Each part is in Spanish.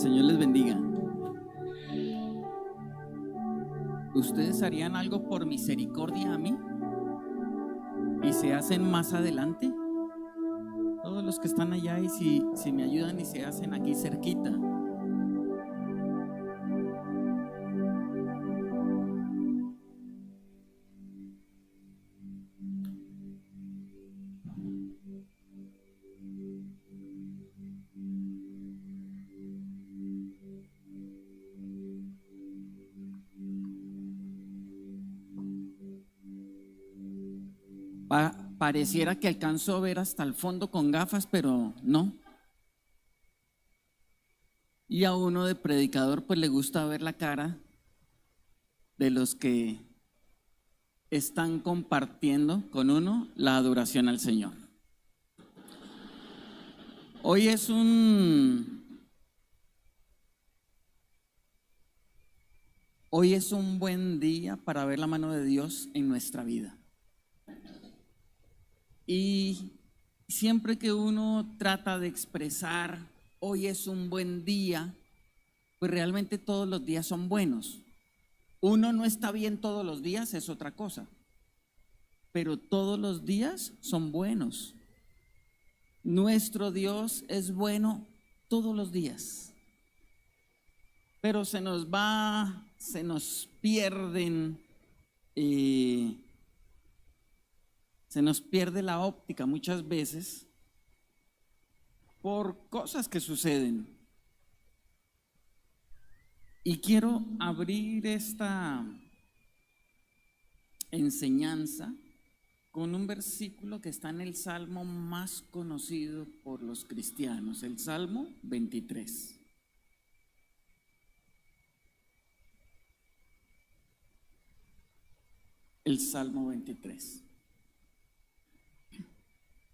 Señor les bendiga. ¿Ustedes harían algo por misericordia a mí? ¿Y se hacen más adelante? Todos los que están allá, y si me ayudan y se hacen aquí cerquita. Pareciera que alcanzo a ver hasta el fondo con gafas, pero no. Y a uno de predicador pues le gusta ver la cara de los que están compartiendo con uno la adoración al Señor. Hoy es un buen día para ver la mano de Dios en nuestra vida. Y siempre que uno trata de expresar hoy es un buen día, pues realmente todos los días son buenos. Uno no está bien todos los días, es otra cosa, pero todos los días son buenos. Nuestro Dios es bueno todos los días, pero se nos pierde la óptica muchas veces por cosas que suceden. Y quiero abrir esta enseñanza con un versículo que está en el salmo más conocido por los cristianos, el Salmo 23. El Salmo 23.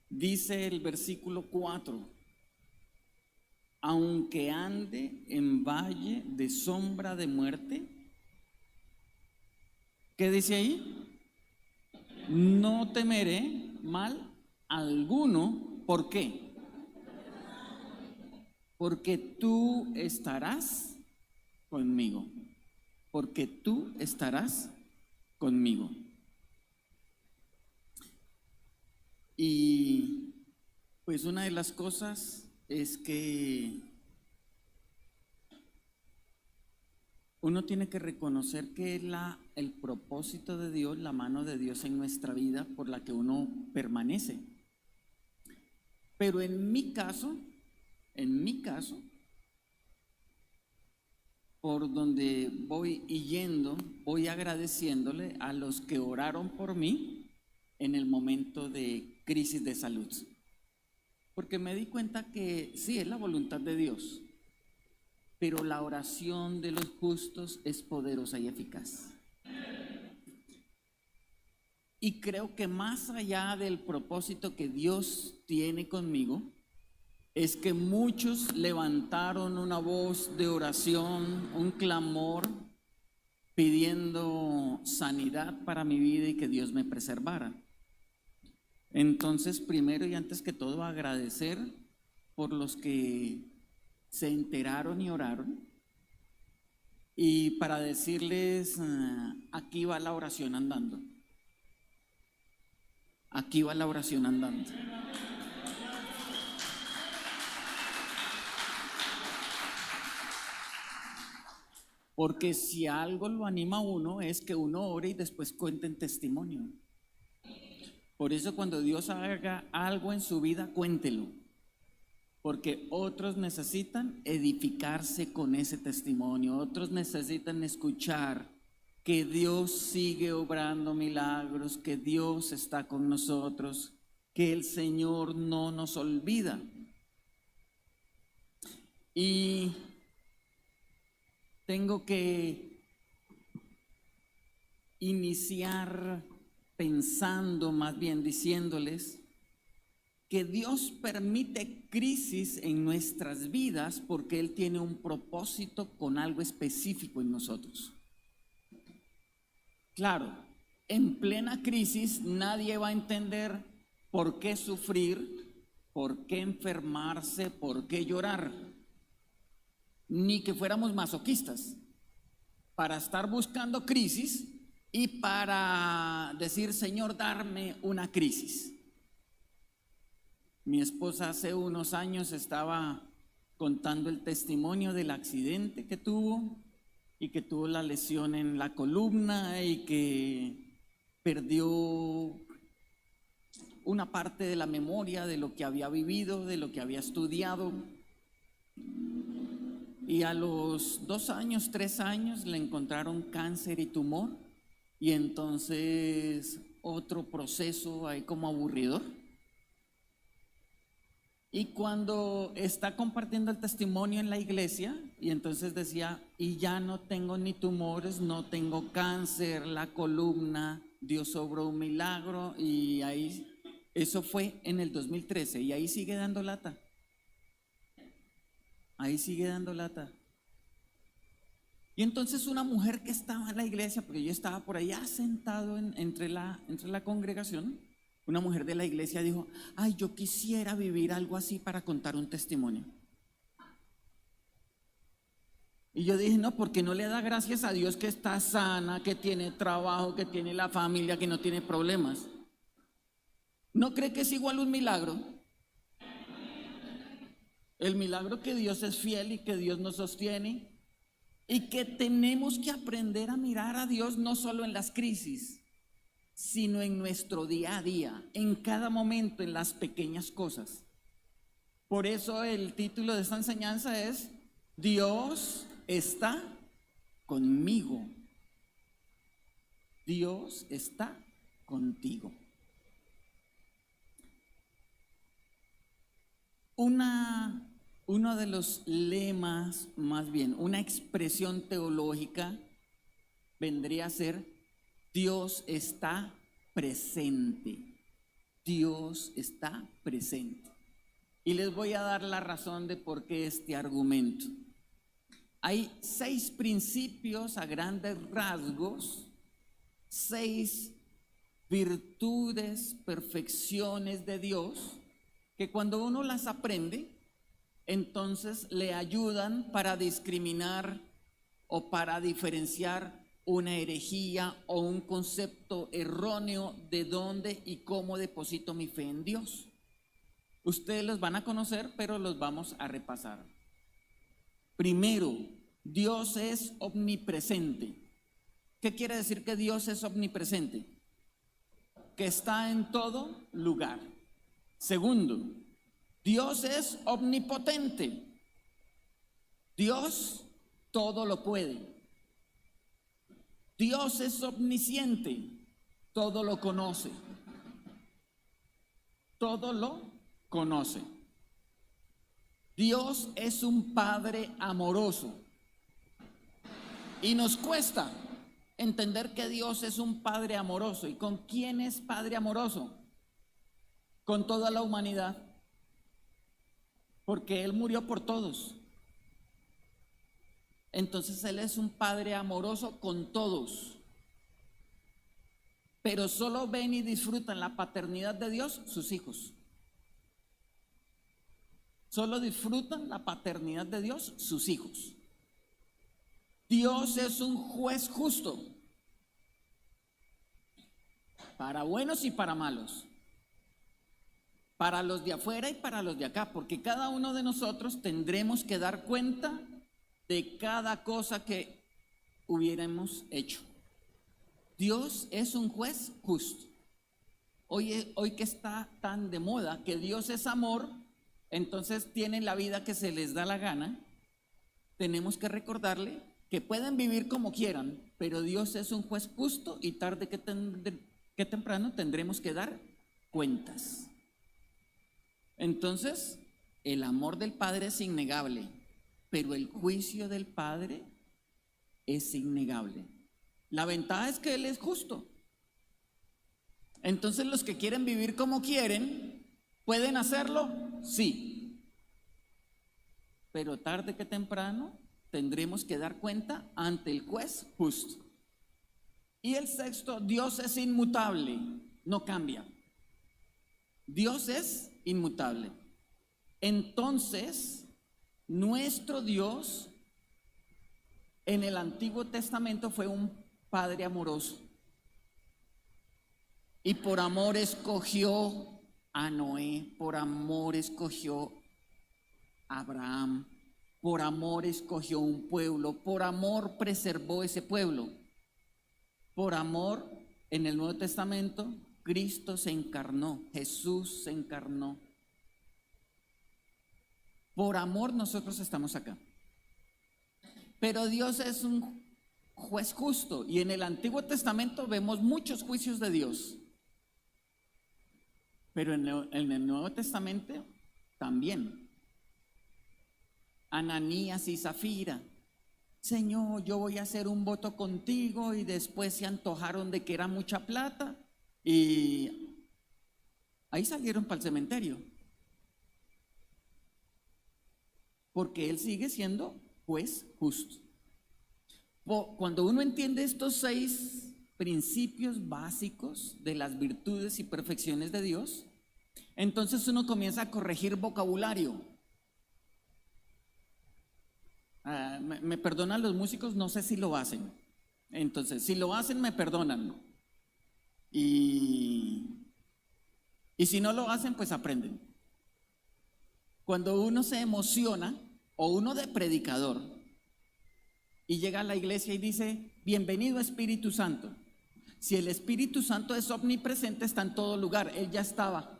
Dice el versículo 4: aunque ande en valle de sombra de muerte, ¿qué dice ahí? No temeré mal alguno. ¿Por qué? Porque tú estarás conmigo. Porque tú estarás conmigo. Y pues una de las cosas es que uno tiene que reconocer que el propósito de Dios, la mano de Dios en nuestra vida por la que uno permanece. Pero en mi caso, por donde voy yendo, voy agradeciéndole a los que oraron por mí en el momento de crisis de salud. Porque me di cuenta que sí, es la voluntad de Dios, pero la oración de los justos es poderosa y eficaz. Y creo que más allá del propósito que Dios tiene conmigo, es que muchos levantaron una voz de oración, un clamor, pidiendo sanidad para mi vida y que Dios me preservara. Entonces, primero y antes que todo, agradecer por los que se enteraron y oraron. Y para decirles, aquí va la oración andando. Aquí va la oración andando. Porque si algo lo anima a uno es que uno ore y después cuente en testimonio. Por eso cuando Dios haga algo en su vida, cuéntelo. Porque otros necesitan edificarse con ese testimonio. Otros necesitan escuchar que Dios sigue obrando milagros, que Dios está con nosotros, que el Señor no nos olvida. Y tengo que iniciar pensando, más bien diciéndoles que Dios permite crisis en nuestras vidas porque Él tiene un propósito con algo específico en nosotros. Claro, en plena crisis nadie va a entender por qué sufrir, por qué enfermarse, por qué llorar. ni que fuéramos masoquistas para estar buscando crisis y para decir, Señor, darme una crisis. Mi esposa hace unos años estaba contando el testimonio del accidente que tuvo y que tuvo la lesión en la columna y que perdió una parte de la memoria de lo que había vivido, de lo que había estudiado. Y a los 2 años, 3 años le encontraron cáncer y tumor, y entonces otro proceso ahí como aburridor. Y cuando está compartiendo el testimonio en la iglesia, y entonces decía, y ya no tengo ni tumores, no tengo cáncer, la columna, Dios obró un milagro, y ahí, eso fue en el 2013, y ahí sigue dando lata. Ahí sigue dando lata. Y entonces una mujer que estaba en la iglesia, porque yo estaba por allá sentado entre la congregación, una mujer de la iglesia dijo, ay, yo quisiera vivir algo así para contar un testimonio. Y yo dije, no, porque no le da gracias a Dios que está sana, que tiene trabajo, que tiene la familia, que no tiene problemas. ¿No cree que es igual un milagro? El milagro que Dios es fiel y que Dios nos sostiene y que tenemos que aprender a mirar a Dios no solo en las crisis, sino en nuestro día a día, en cada momento, en las pequeñas cosas. Por eso el título de esta enseñanza es Dios está conmigo. Dios está contigo. Uno de los lemas, más bien, una expresión teológica vendría a ser Dios está presente. Dios está presente. Y les voy a dar la razón de por qué este argumento. Hay 6 principios a grandes rasgos, 6 virtudes, perfecciones de Dios, que cuando uno las aprende, entonces le ayudan para discriminar o para diferenciar una herejía o un concepto erróneo de dónde y cómo deposito mi fe en Dios. Ustedes los van a conocer, pero los vamos a repasar. Primero, Dios es omnipresente. ¿Qué quiere decir que Dios es omnipresente? Que está en todo lugar. Segundo, Dios es omnipotente. Dios todo lo puede. Dios es omnisciente, todo lo conoce. Todo lo conoce. Dios es un Padre amoroso. Y nos cuesta entender que Dios es un Padre amoroso. ¿Y con quién es Padre amoroso? Con toda la humanidad. Porque Él murió por todos. Entonces Él es un Padre amoroso con todos. Pero solo ven y disfrutan la paternidad de Dios sus hijos. Solo disfrutan la paternidad de Dios sus hijos. Dios es un juez justo, para buenos y para malos, para los de afuera y para los de acá, porque cada uno de nosotros tendremos que dar cuenta de cada cosa que hubiéramos hecho. Dios es un juez justo. Hoy que está tan de moda que Dios es amor, entonces tienen la vida que se les da la gana. Tenemos que recordarle que pueden vivir como quieran, pero Dios es un juez justo y tarde que temprano tendremos que dar cuentas. Entonces, el amor del Padre es innegable, pero el juicio del Padre es innegable. La ventaja es que Él es justo. Entonces los que quieren vivir como quieren, ¿pueden hacerlo? Sí. Pero tarde que temprano tendremos que dar cuenta ante el juez justo. Y el sexto, Dios es inmutable, no cambia. Dios es inmutable. Entonces, nuestro Dios en el Antiguo Testamento fue un padre amoroso y por amor escogió a Noé, por amor escogió a Abraham, por amor escogió un pueblo, por amor preservó ese pueblo. Por amor, en el Nuevo Testamento, Cristo se encarnó, Jesús se encarnó. Por amor nosotros estamos acá. Pero Dios es un juez justo y en el Antiguo Testamento vemos muchos juicios de Dios. Pero en el Nuevo Testamento también. Ananías y Zafira. Señor, yo voy a hacer un voto contigo, y después se antojaron de que era mucha plata y ahí salieron para el cementerio. Porque Él sigue siendo juez justo. Cuando uno entiende estos 6 principios básicos de las virtudes y perfecciones de Dios, entonces uno comienza a corregir vocabulario. Me perdonan los músicos, no sé si lo hacen. Entonces, si lo hacen, me perdonan. Y si no lo hacen, pues aprenden. Cuando uno se emociona, o uno de predicador, y llega a la iglesia y dice, bienvenido Espíritu Santo. Si el Espíritu Santo es omnipresente, está en todo lugar, Él ya estaba.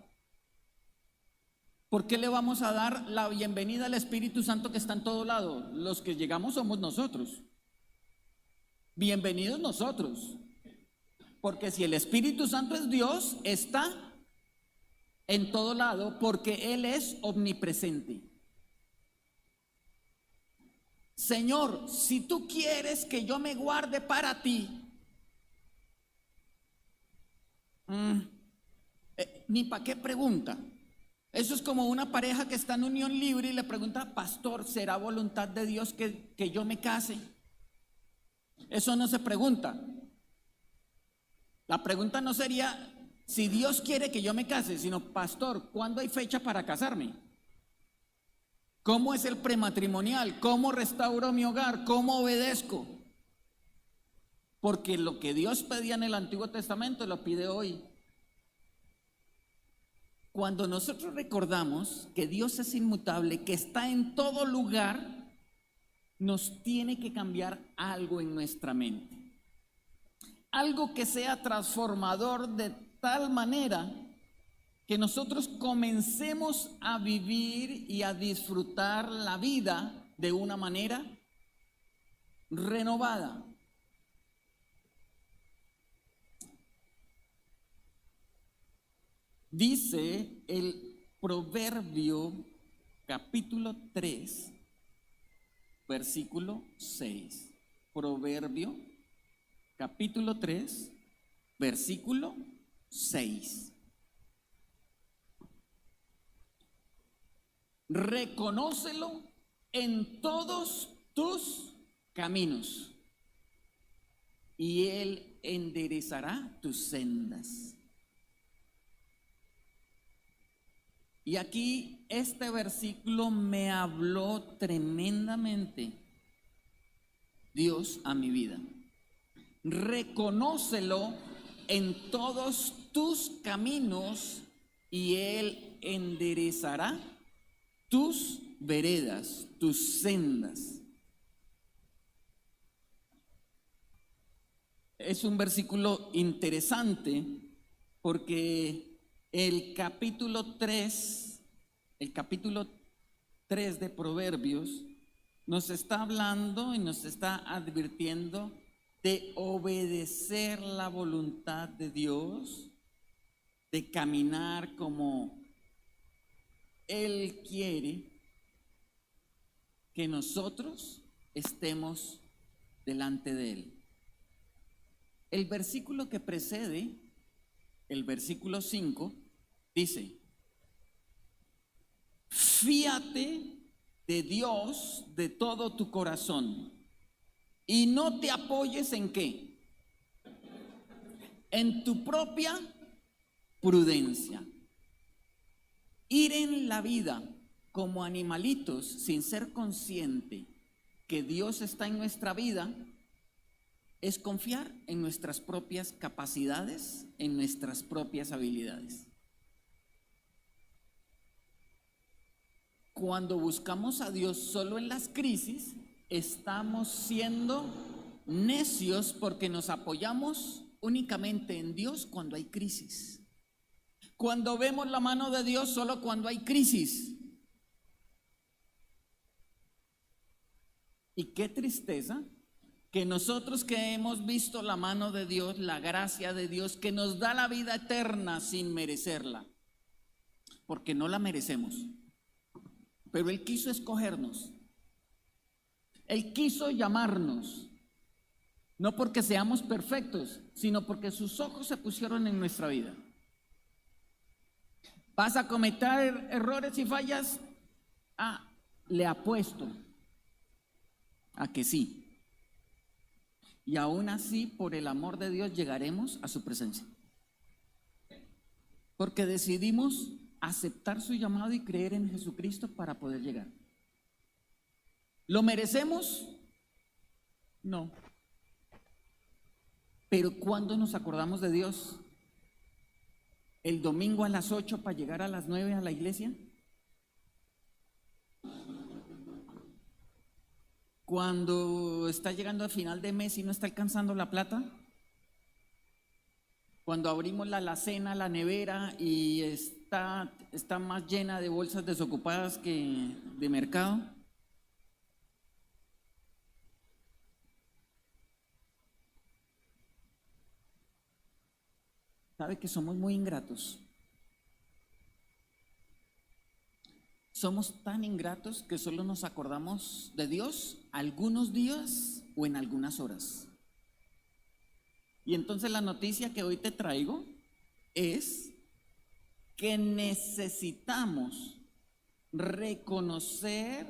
¿Por qué le vamos a dar la bienvenida al Espíritu Santo que está en todo lado? Los que llegamos somos nosotros. Bienvenidos nosotros. Porque si el Espíritu Santo es Dios, está en todo lado porque Él es omnipresente. Señor, si tú quieres que yo me guarde para ti, ni para qué pregunta. Eso es como una pareja que está en unión libre y le pregunta, pastor, ¿será voluntad de Dios que yo me case? Eso no se pregunta. La pregunta no sería si Dios quiere que yo me case, sino, pastor, ¿cuándo hay fecha para casarme? ¿Cómo es el prematrimonial? ¿Cómo restauro mi hogar? ¿Cómo obedezco? Porque lo que Dios pedía en el Antiguo Testamento lo pide hoy. Cuando nosotros recordamos que Dios es inmutable, que está en todo lugar, nos tiene que cambiar algo en nuestra mente. Algo que sea transformador de tal manera que nosotros comencemos a vivir y a disfrutar la vida de una manera renovada. Dice el Proverbio capítulo 3, versículo 6. Proverbio capítulo 3, versículo 6. Reconócelo en todos tus caminos y Él enderezará tus sendas. Y aquí este versículo me habló tremendamente Dios a mi vida. Reconócelo en todos tus caminos y Él enderezará tus veredas, tus sendas. Es un versículo interesante porque el capítulo 3 de Proverbios nos está hablando y nos está advirtiendo de obedecer la voluntad de Dios, de caminar como Él quiere que nosotros estemos delante de Él. El versículo que precede, el versículo 5, dice: fíate de Dios de todo tu corazón y no te apoyes en ¿qué? En tu propia prudencia. Ir en la vida como animalitos sin ser consciente que Dios está en nuestra vida es confiar en nuestras propias capacidades, en nuestras propias habilidades. Cuando buscamos a Dios solo en las crisis, estamos siendo necios porque nos apoyamos únicamente en Dios cuando hay crisis. Cuando vemos la mano de Dios solo cuando hay crisis. Y qué tristeza que nosotros que hemos visto la mano de Dios, la gracia de Dios, que nos da la vida eterna sin merecerla, porque no la merecemos, pero Él quiso escogernos, Él quiso llamarnos, no porque seamos perfectos, sino porque sus ojos se pusieron en nuestra vida. ¿Vas a cometer errores y fallas? Le apuesto a que sí. Y aún así, por el amor de Dios, llegaremos a su presencia. Porque decidimos aceptar su llamado y creer en Jesucristo para poder llegar. ¿Lo merecemos? No. Pero ¿cuándo nos acordamos de Dios? ¿El domingo a las 8 para llegar a las 9 a la iglesia? Cuando está llegando al final de mes y no está alcanzando la plata, cuando abrimos la alacena, la nevera y está más llena de bolsas desocupadas que de mercado. ¿Sabe que somos muy ingratos? Somos tan ingratos que solo nos acordamos de Dios algunos días o en algunas horas. Y entonces la noticia que hoy te traigo es que necesitamos reconocer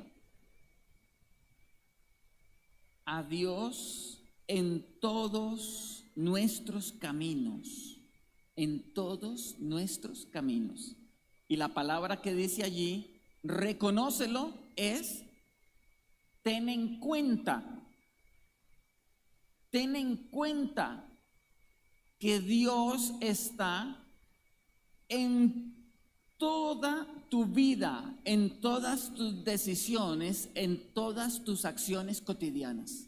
a Dios en todos nuestros caminos, en todos nuestros caminos. Y la palabra que dice allí, reconócelo, es ten en cuenta que Dios está en toda tu vida, en todas tus decisiones, en todas tus acciones cotidianas.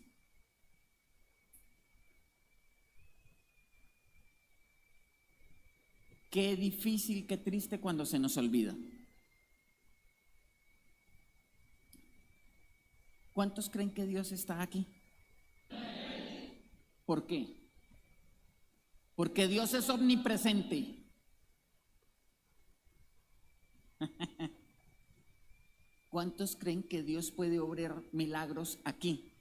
Qué difícil, qué triste cuando se nos olvida. ¿Cuántos creen que Dios está aquí? ¿Por qué? Porque Dios es omnipresente. ¿Cuántos creen que Dios puede obrar milagros aquí?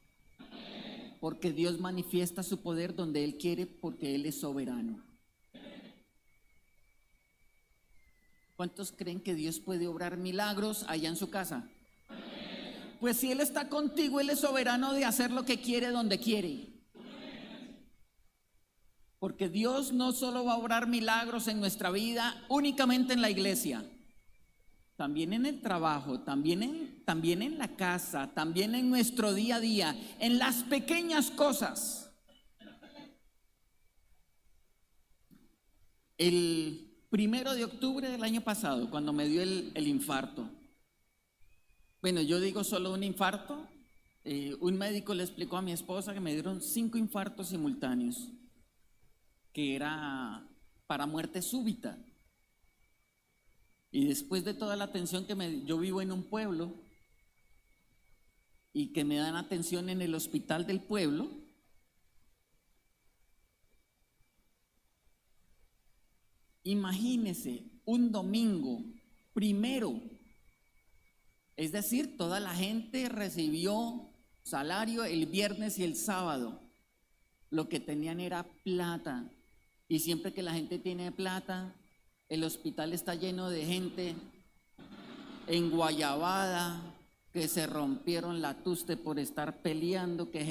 Porque Dios manifiesta su poder donde Él quiere, porque Él es soberano. ¿Cuántos creen que Dios puede obrar milagros allá en su casa? Pues si Él está contigo, Él es soberano de hacer lo que quiere, donde quiere. Porque Dios no solo va a obrar milagros en nuestra vida, únicamente en la iglesia, también en el trabajo, también en la casa, también en nuestro día a día, en las pequeñas cosas. El 1 de octubre del año pasado, cuando me dio el infarto, bueno, yo digo solo un infarto, un médico le explicó a mi esposa que me dieron 5 infartos simultáneos, que era para muerte súbita. Y después de toda la atención yo vivo en un pueblo y que me dan atención en el hospital del pueblo, imagínese un domingo primero, es decir, toda la gente recibió salario el viernes y el sábado. Lo que tenían era plata. Y siempre que la gente tiene plata, el hospital está lleno de gente en guayabada, que se rompieron la tuste por estar peleando, que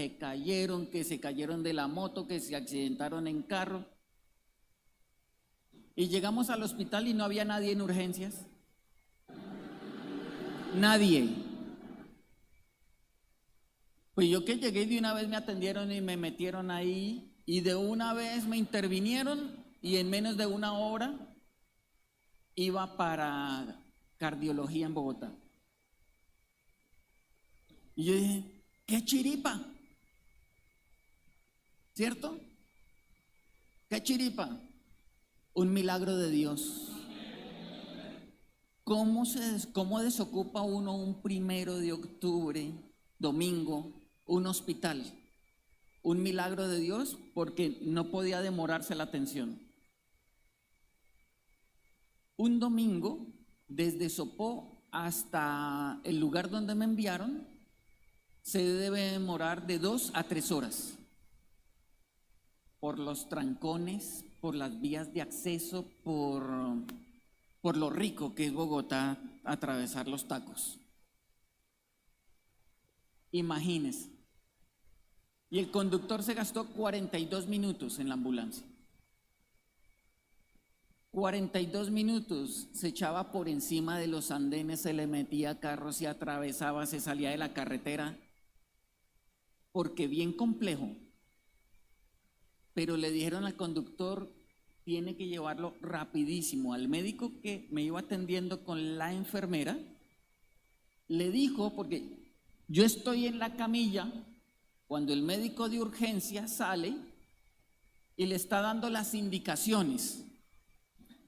se cayeron de la moto, que se accidentaron en carro. Y llegamos al hospital y no había nadie en urgencias. Nadie. Pues yo que llegué de una vez me atendieron y me metieron ahí y de una vez me intervinieron y en menos de una hora iba para cardiología en Bogotá. Y yo dije, qué chiripa, ¿cierto? Qué chiripa, un milagro de Dios. ¿Cómo desocupa uno un 1 de octubre, domingo, un hospital? Un milagro de Dios porque no podía demorarse la atención. Un domingo, desde Sopó hasta el lugar donde me enviaron, se debe demorar de 2 a 3 horas. Por los trancones, por las vías de acceso, por lo rico que es Bogotá, atravesar los tacos. Imagínense. Y el conductor se gastó 42 minutos en la ambulancia. 42 minutos se echaba por encima de los andenes, se le metía carros, se atravesaba, se salía de la carretera, porque bien complejo. Pero le dijeron al conductor, tiene que llevarlo rapidísimo. Al médico que me iba atendiendo con la enfermera, le dijo, porque yo estoy en la camilla, cuando el médico de urgencia sale y le está dando las indicaciones.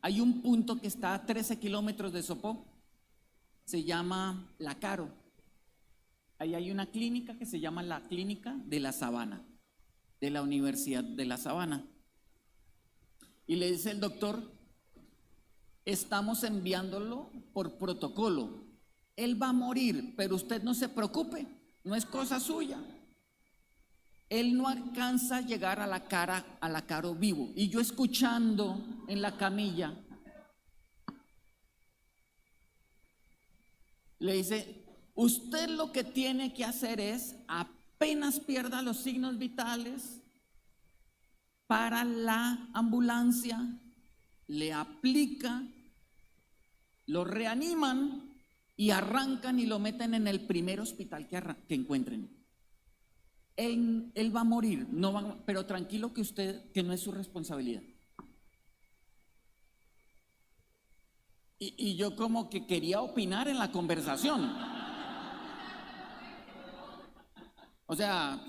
Hay un punto que está a 13 kilómetros de Sopó, se llama La Caro. Ahí hay una clínica que se llama la Clínica de la Sabana, de la Universidad de La Sabana. Y le dice el doctor, estamos enviándolo por protocolo. Él va a morir, pero usted no se preocupe, no es cosa suya. Él no alcanza a llegar a la Caro vivo. Y yo escuchando en la camilla, le dice, usted lo que tiene que hacer es, apenas pierda los signos vitales, para la ambulancia, le aplica, lo reaniman y arrancan y lo meten en el primer hospital que encuentren. Él va a morir, no va, pero tranquilo que no es su responsabilidad. Y yo como que quería opinar en la conversación. O sea,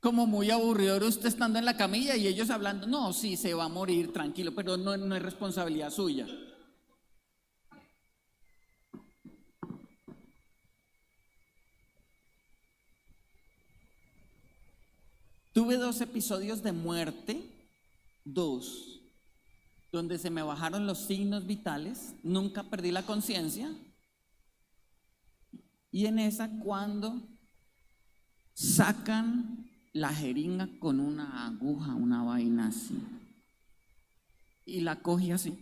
como muy aburrido usted estando en la camilla y ellos hablando, no, sí, se va a morir, tranquilo, pero no es responsabilidad suya. Tuve 2 episodios de muerte, 2, donde se me bajaron los signos vitales, nunca perdí la conciencia. Y en esa, cuando sacan la jeringa con una aguja, una vaina así, y la cogí así.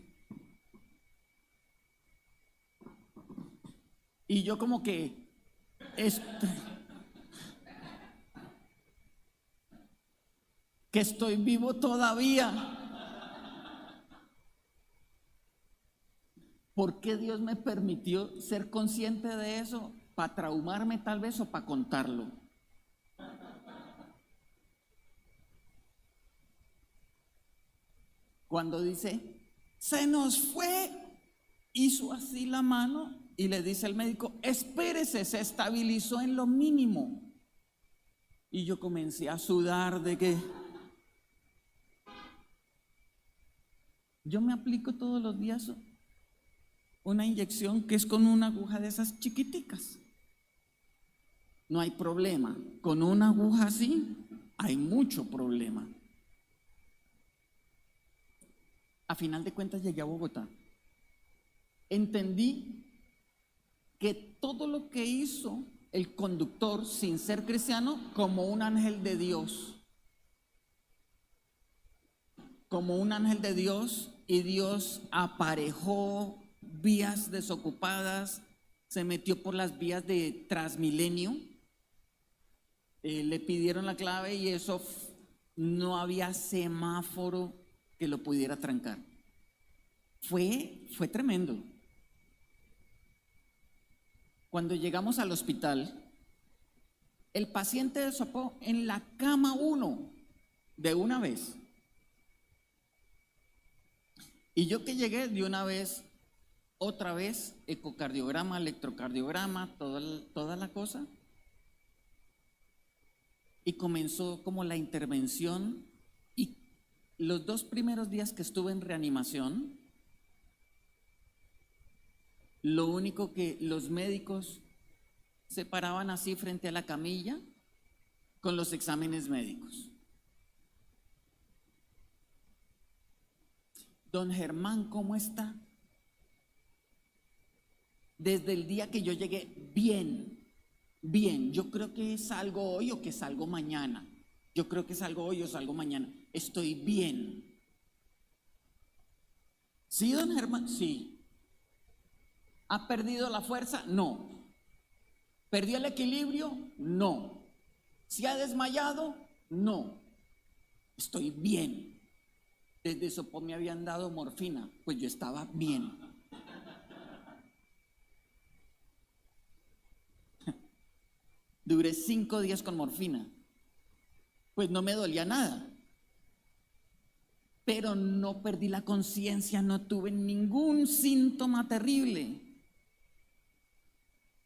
Y yo como que que estoy vivo todavía. ¿Por qué Dios me permitió ser consciente de eso? ¿Para traumarme tal vez o para contarlo? Cuando dice, se nos fue, hizo así la mano y le dice al médico, espérese, se estabilizó en lo mínimo. Y yo comencé a sudar de que yo me aplico todos los días una inyección que es con una aguja de esas chiquiticas. No hay problema. Con una aguja así hay mucho problema. A final de cuentas llegué a Bogotá. Entendí que todo lo que hizo el conductor, sin ser cristiano, como un ángel de Dios. Como un ángel de Dios, y Dios aparejó vías desocupadas, se metió por las vías de Transmilenio, le pidieron la clave y eso no había semáforo que lo pudiera trancar. Fue tremendo. Cuando llegamos al hospital, El paciente desopó en la cama uno, de una vez. Y yo que llegué de una vez, otra vez, ecocardiograma, electrocardiograma, toda la cosa. Y comenzó como la intervención. Y los 2 primeros días que estuve en reanimación, lo único que los médicos se paraban así frente a la camilla con los exámenes médicos. Don Germán, ¿cómo está? Desde el día que yo llegué, bien, bien. Yo creo que salgo hoy o que salgo mañana. Yo creo que salgo hoy o salgo mañana. Estoy bien. ¿Sí, don Germán? Sí. ¿Ha perdido la fuerza? No. ¿Perdió el equilibrio? No. ¿Se ha desmayado? No. Estoy bien. Desde Sopó me habían dado morfina, pues yo estaba bien. Duré 5 días con morfina, pues no me dolía nada. Pero no perdí la conciencia, no tuve ningún síntoma terrible.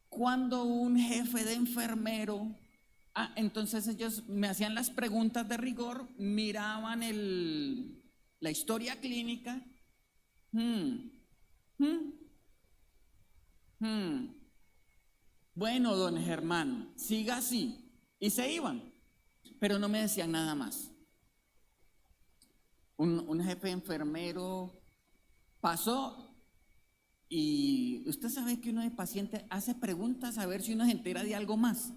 Cuando un jefe de enfermero, entonces ellos me hacían las preguntas de rigor, miraban la historia clínica. Bueno, don Germán, siga así. Y se iban, pero no me decían nada más. Un jefe enfermero pasó y usted sabe que uno de paciente hace preguntas a ver si uno se entera de algo más.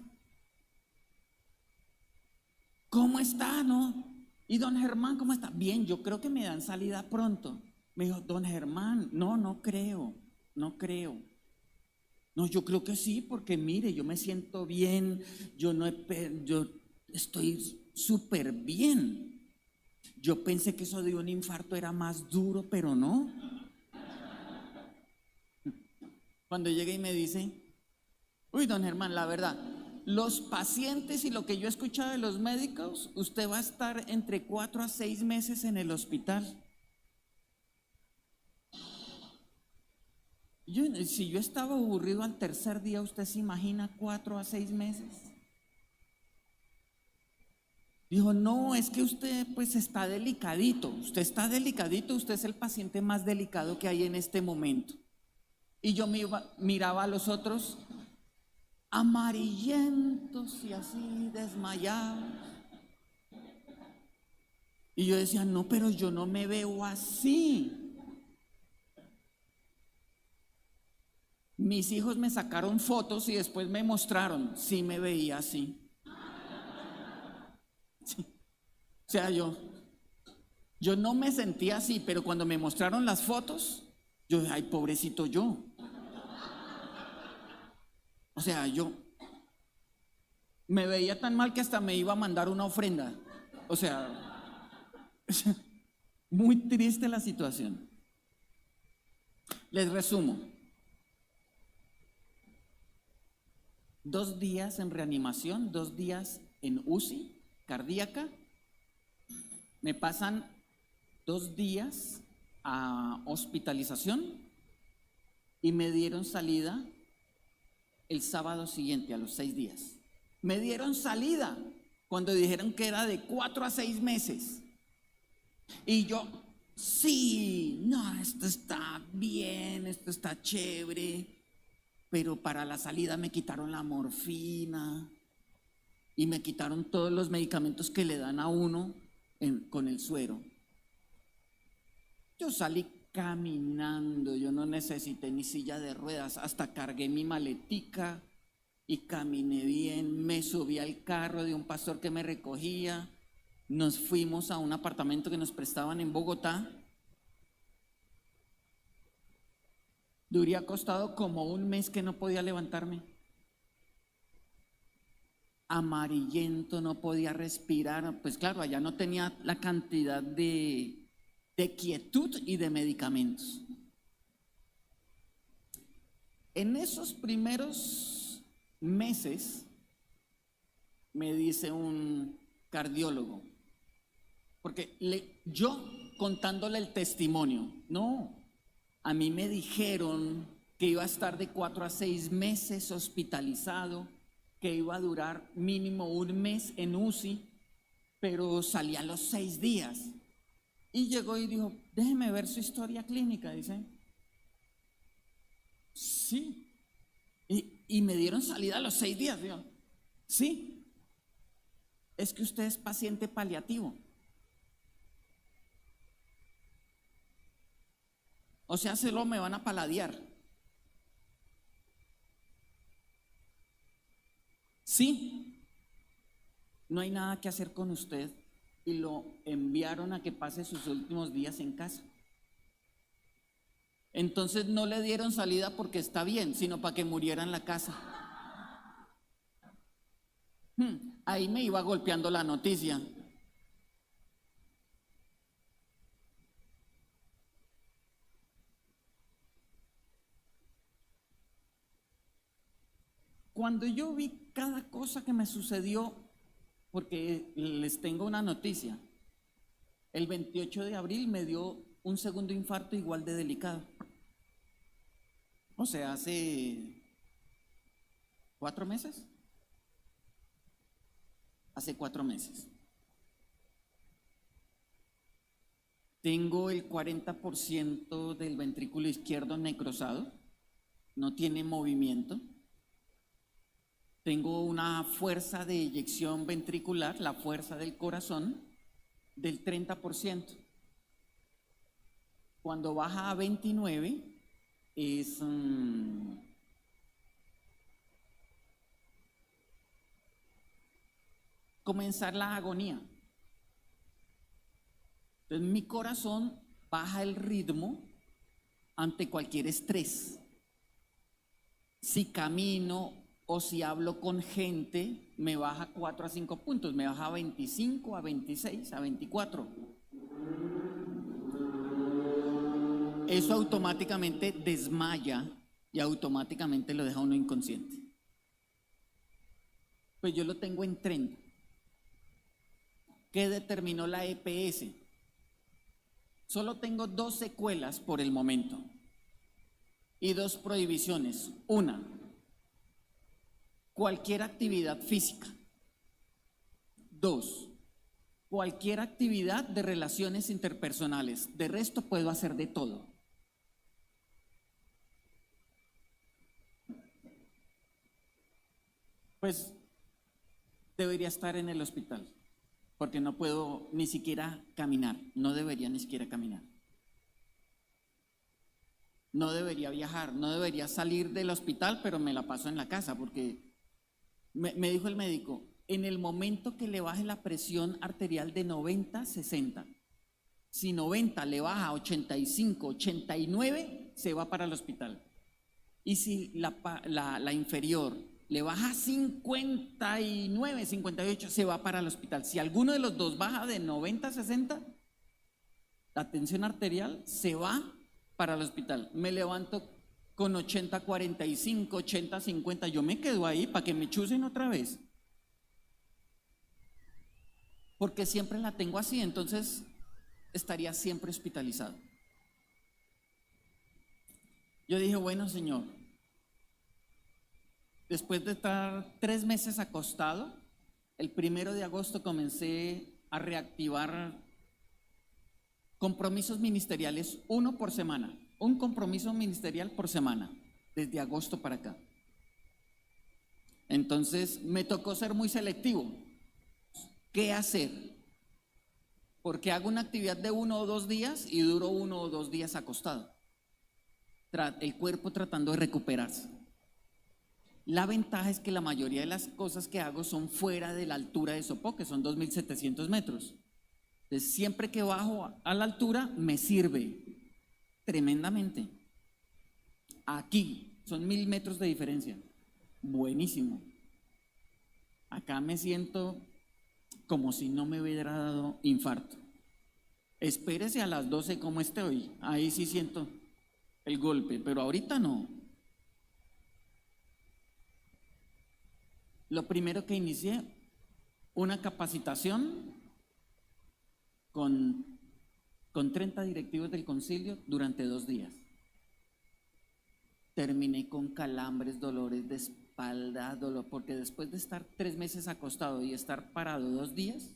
¿Cómo está, no? Y don Germán, ¿cómo está? Bien, yo creo que me dan salida pronto. Me dijo, don Germán, no creo. No, yo creo que sí, porque mire, yo me siento bien, yo estoy súper bien. Yo pensé que eso de un infarto era más duro, pero no. Cuando llega y me dice, uy, don Germán, la verdad, los pacientes y lo que yo he escuchado de los médicos, usted va a estar entre 4 a 6 meses en el hospital. Si yo estaba aburrido al tercer día, ¿usted se imagina 4 a 6 meses? Dijo, no, es que usted pues está delicadito, usted es el paciente más delicado que hay en este momento. Y yo miraba a los otros amarillentos y así desmayados. Y yo decía, no, pero yo no me veo así. Mis hijos me sacaron fotos y después me mostraron, sí me veía así. Sí. O sea, yo no me sentía así, pero cuando me mostraron las fotos, yo dije, ay, pobrecito yo. O sea, yo me veía tan mal que hasta me iba a mandar una ofrenda. O sea, muy triste la situación. Les resumo. 2 días en reanimación, 2 días en UCI cardíaca. Me pasan 2 días a hospitalización y me dieron salida el sábado siguiente, a los 6 días. Me dieron salida cuando dijeron que era de 4 a 6 meses. Y yo, sí, no, esto está bien, esto está chévere. Pero para la salida me quitaron la morfina y me quitaron todos los medicamentos que le dan a uno con el suero. Yo salí caminando, yo no necesité ni silla de ruedas, hasta cargué mi maletica y caminé bien, me subí al carro de un pastor que me recogía, nos fuimos a un apartamento que nos prestaban en Bogotá. Duré acostado como 1 mes que no podía levantarme. Amarillento, no podía respirar. Pues claro, allá no tenía la cantidad de quietud y de medicamentos. En esos primeros meses me dice un cardiólogo, porque yo contándole el testimonio, no, a mí me dijeron que iba a estar de 4 a 6 meses hospitalizado, que iba a durar mínimo un mes en UCI, pero salí a los 6 días. Y llegó y dijo, déjeme ver su historia clínica, dice. Sí. Y me dieron salida a los 6 días, digo. Sí. Es que usted es paciente paliativo. O sea, solo me van a paladear. Sí. No hay nada que hacer con usted. Y lo enviaron a que pase sus últimos días en casa. Entonces no le dieron salida porque está bien, sino para que muriera en la casa. Ahí me iba golpeando la noticia. Cuando yo vi cada cosa que me sucedió, porque les tengo una noticia, el 28 de abril me dio un segundo infarto igual de delicado. O sea, hace 4 meses. Hace 4 meses. Tengo el 40% del ventrículo izquierdo necrosado, no tiene movimiento. Tengo una fuerza de eyección ventricular, la fuerza del corazón, del 30%. Cuando baja a 29 es comenzar la agonía. Entonces mi corazón baja el ritmo ante cualquier estrés. Si camino o si hablo con gente, me baja 4 a 5 puntos, me baja a 25, a 26, a 24. Eso automáticamente desmaya y automáticamente lo deja uno inconsciente. Pues yo lo tengo en 30. ¿Qué determinó la EPS? Solo tengo 2 secuelas por el momento y 2 prohibiciones. Una, cualquier actividad física. 2, cualquier actividad de relaciones interpersonales. De resto puedo hacer de todo. Pues debería estar en el hospital, porque no puedo ni siquiera caminar, no debería ni siquiera caminar. No debería viajar, no debería salir del hospital, pero me la paso en la casa, porque me dijo el médico, en el momento que le baje la presión arterial de 90, 60, si 90 le baja a 85, 89, se va para el hospital. Y si la inferior le baja 59, 58, se va para el hospital. Si alguno de los dos baja de 90 a 60, la tensión arterial se va para el hospital. Me levanto con 80, 45, 80, 50, yo me quedo ahí para que me chusen otra vez. Porque siempre la tengo así, entonces estaría siempre hospitalizado. Yo dije, bueno, Señor, después de estar 3 meses acostado, el 1 de agosto comencé a reactivar compromisos ministeriales, uno por semana, un compromiso ministerial por semana, desde agosto para acá. Entonces me tocó ser muy selectivo. ¿Qué hacer? Porque hago una actividad de 1 o 2 días y duro 1 o 2 días acostado, el cuerpo tratando de recuperarse. La ventaja es que la mayoría de las cosas que hago son fuera de la altura de Sopó, que son 2.700 metros. Entonces, siempre que bajo a la altura me sirve tremendamente. Aquí son 1.000 metros de diferencia. Buenísimo. Acá me siento como si no me hubiera dado infarto. Espérese a las 12 como esté hoy. Ahí sí siento el golpe, pero ahorita no. Lo primero que inicié una capacitación con 30 directivos del concilio durante 2 días. Terminé con calambres, dolores de espalda, dolor, porque después de estar 3 meses acostado y estar parado 2 días,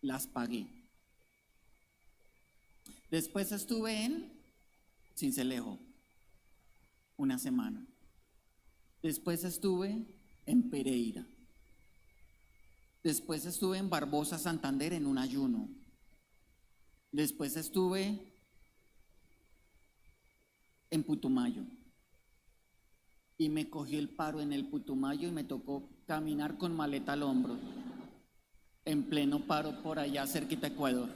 las pagué. Después estuve en Sincelejo 1 semana. Después estuve en Pereira. Después estuve en Barbosa, Santander, en un ayuno. Después estuve en Putumayo. Y me cogí el paro en el Putumayo y me tocó caminar con maleta al hombro, en pleno paro por allá cerquita de Ecuador.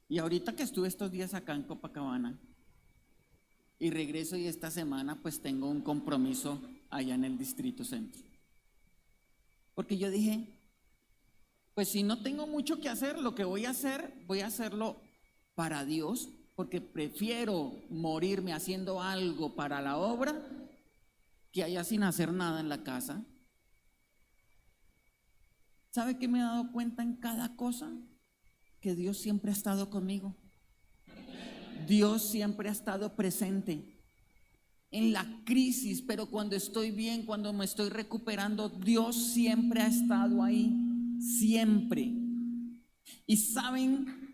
Y ahorita que estuve estos días acá en Copacabana y regreso, y esta semana pues tengo un compromiso allá en el Distrito Centro. Porque yo dije, pues si no tengo mucho que hacer, lo que voy a hacerlo para Dios, porque prefiero morirme haciendo algo para la obra que allá sin hacer nada en la casa. ¿Sabe qué me he dado cuenta en cada cosa? Que Dios siempre ha estado conmigo. Dios siempre ha estado presente en la crisis, pero cuando estoy bien, cuando me estoy recuperando, Dios siempre ha estado ahí, siempre. Y saben,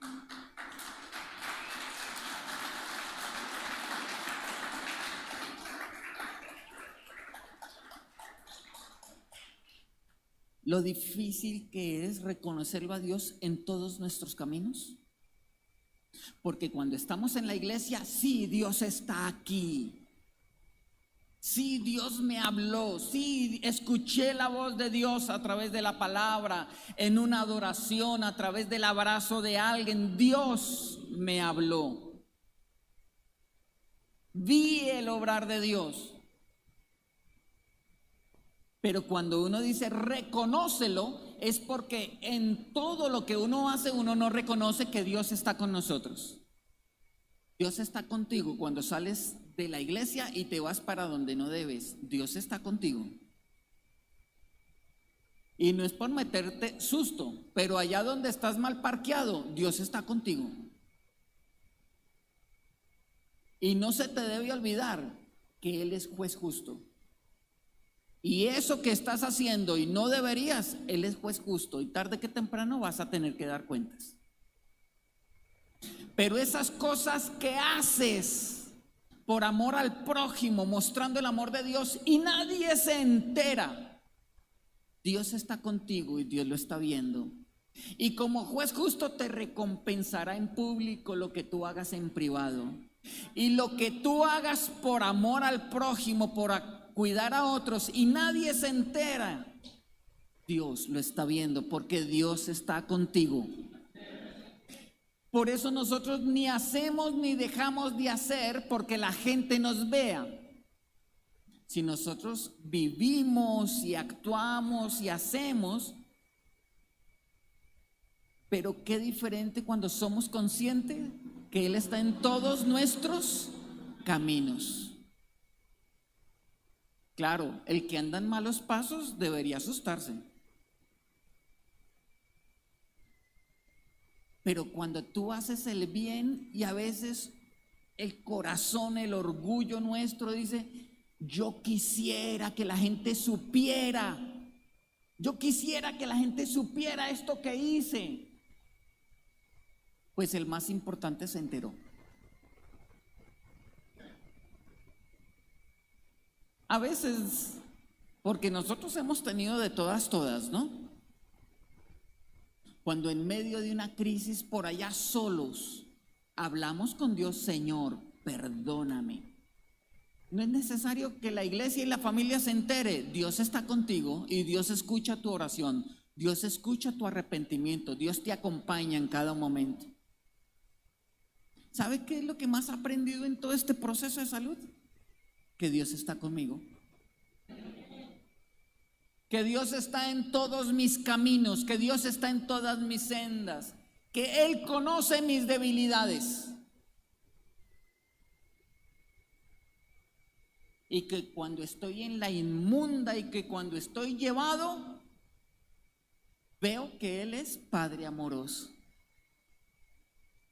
lo difícil que es reconocerlo a Dios en todos nuestros caminos. Porque cuando estamos en la iglesia, sí, Dios está aquí. Sí, Dios me habló. Sí, escuché la voz de Dios a través de la palabra, en una adoración, a través del abrazo de alguien. Dios me habló. Vi el obrar de Dios. Pero cuando uno dice reconócelo, es porque en todo lo que uno hace, uno no reconoce que Dios está con nosotros. Dios está contigo cuando sales de la iglesia y te vas para donde no debes. Dios está contigo. Y no es por meterte susto, pero allá donde estás mal parqueado, Dios está contigo. Y no se te debe olvidar que Él es juez justo. Y eso que estás haciendo y no deberías, Él es juez justo, y tarde que temprano vas a tener que dar cuentas. Pero esas cosas que haces por amor al prójimo, mostrando el amor de Dios, y nadie se entera, Dios está contigo y Dios lo está viendo. Y como juez justo te recompensará en público lo que tú hagas en privado. Y lo que tú hagas por amor al prójimo, por cuidar a otros, y nadie se entera, Dios lo está viendo, porque Dios está contigo. Por eso nosotros ni hacemos ni dejamos de hacer porque la gente nos vea. Si nosotros vivimos y actuamos y hacemos, pero qué diferente cuando somos conscientes que Él está en todos nuestros caminos. Claro, el que anda en malos pasos debería asustarse. Pero cuando tú haces el bien, y a veces el corazón, el orgullo nuestro dice, yo quisiera que la gente supiera, yo quisiera que la gente supiera esto que hice. Pues el más importante se enteró. A veces, porque nosotros hemos tenido de todas, ¿no? Cuando en medio de una crisis por allá solos, hablamos con Dios, Señor, perdóname. No es necesario que la iglesia y la familia se entere. Dios está contigo y Dios escucha tu oración. Dios escucha tu arrepentimiento. Dios te acompaña en cada momento. ¿Sabe qué es lo que más he aprendido en todo este proceso de salud? Que Dios está conmigo. Que Dios está en todos mis caminos, que Dios está en todas mis sendas, que Él conoce mis debilidades. y que cuando estoy en la inmunda y que cuando estoy llevado, veo que Él es Padre amoroso.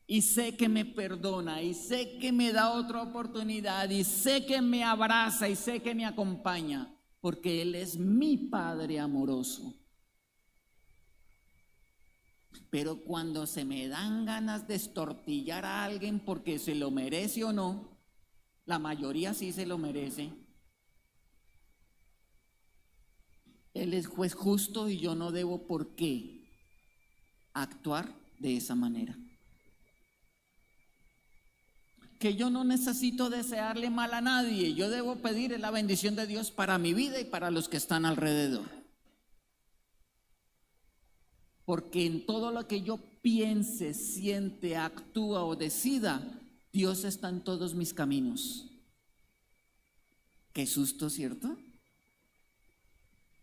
Y sé que me perdona, y sé que me da otra oportunidad, y sé que me abraza, y sé que me acompaña, porque Él es mi Padre amoroso. Pero cuando se me dan ganas de estortillar a alguien porque se lo merece o no, la mayoría sí se lo merece, Él es juez justo y yo no debo por qué actuar de esa manera. Que yo no necesito desearle mal a nadie, yo debo pedir la bendición de Dios para mi vida y para los que están alrededor. Porque en todo lo que yo piense, siente, actúa o decida, Dios está en todos mis caminos. Qué susto, ¿cierto?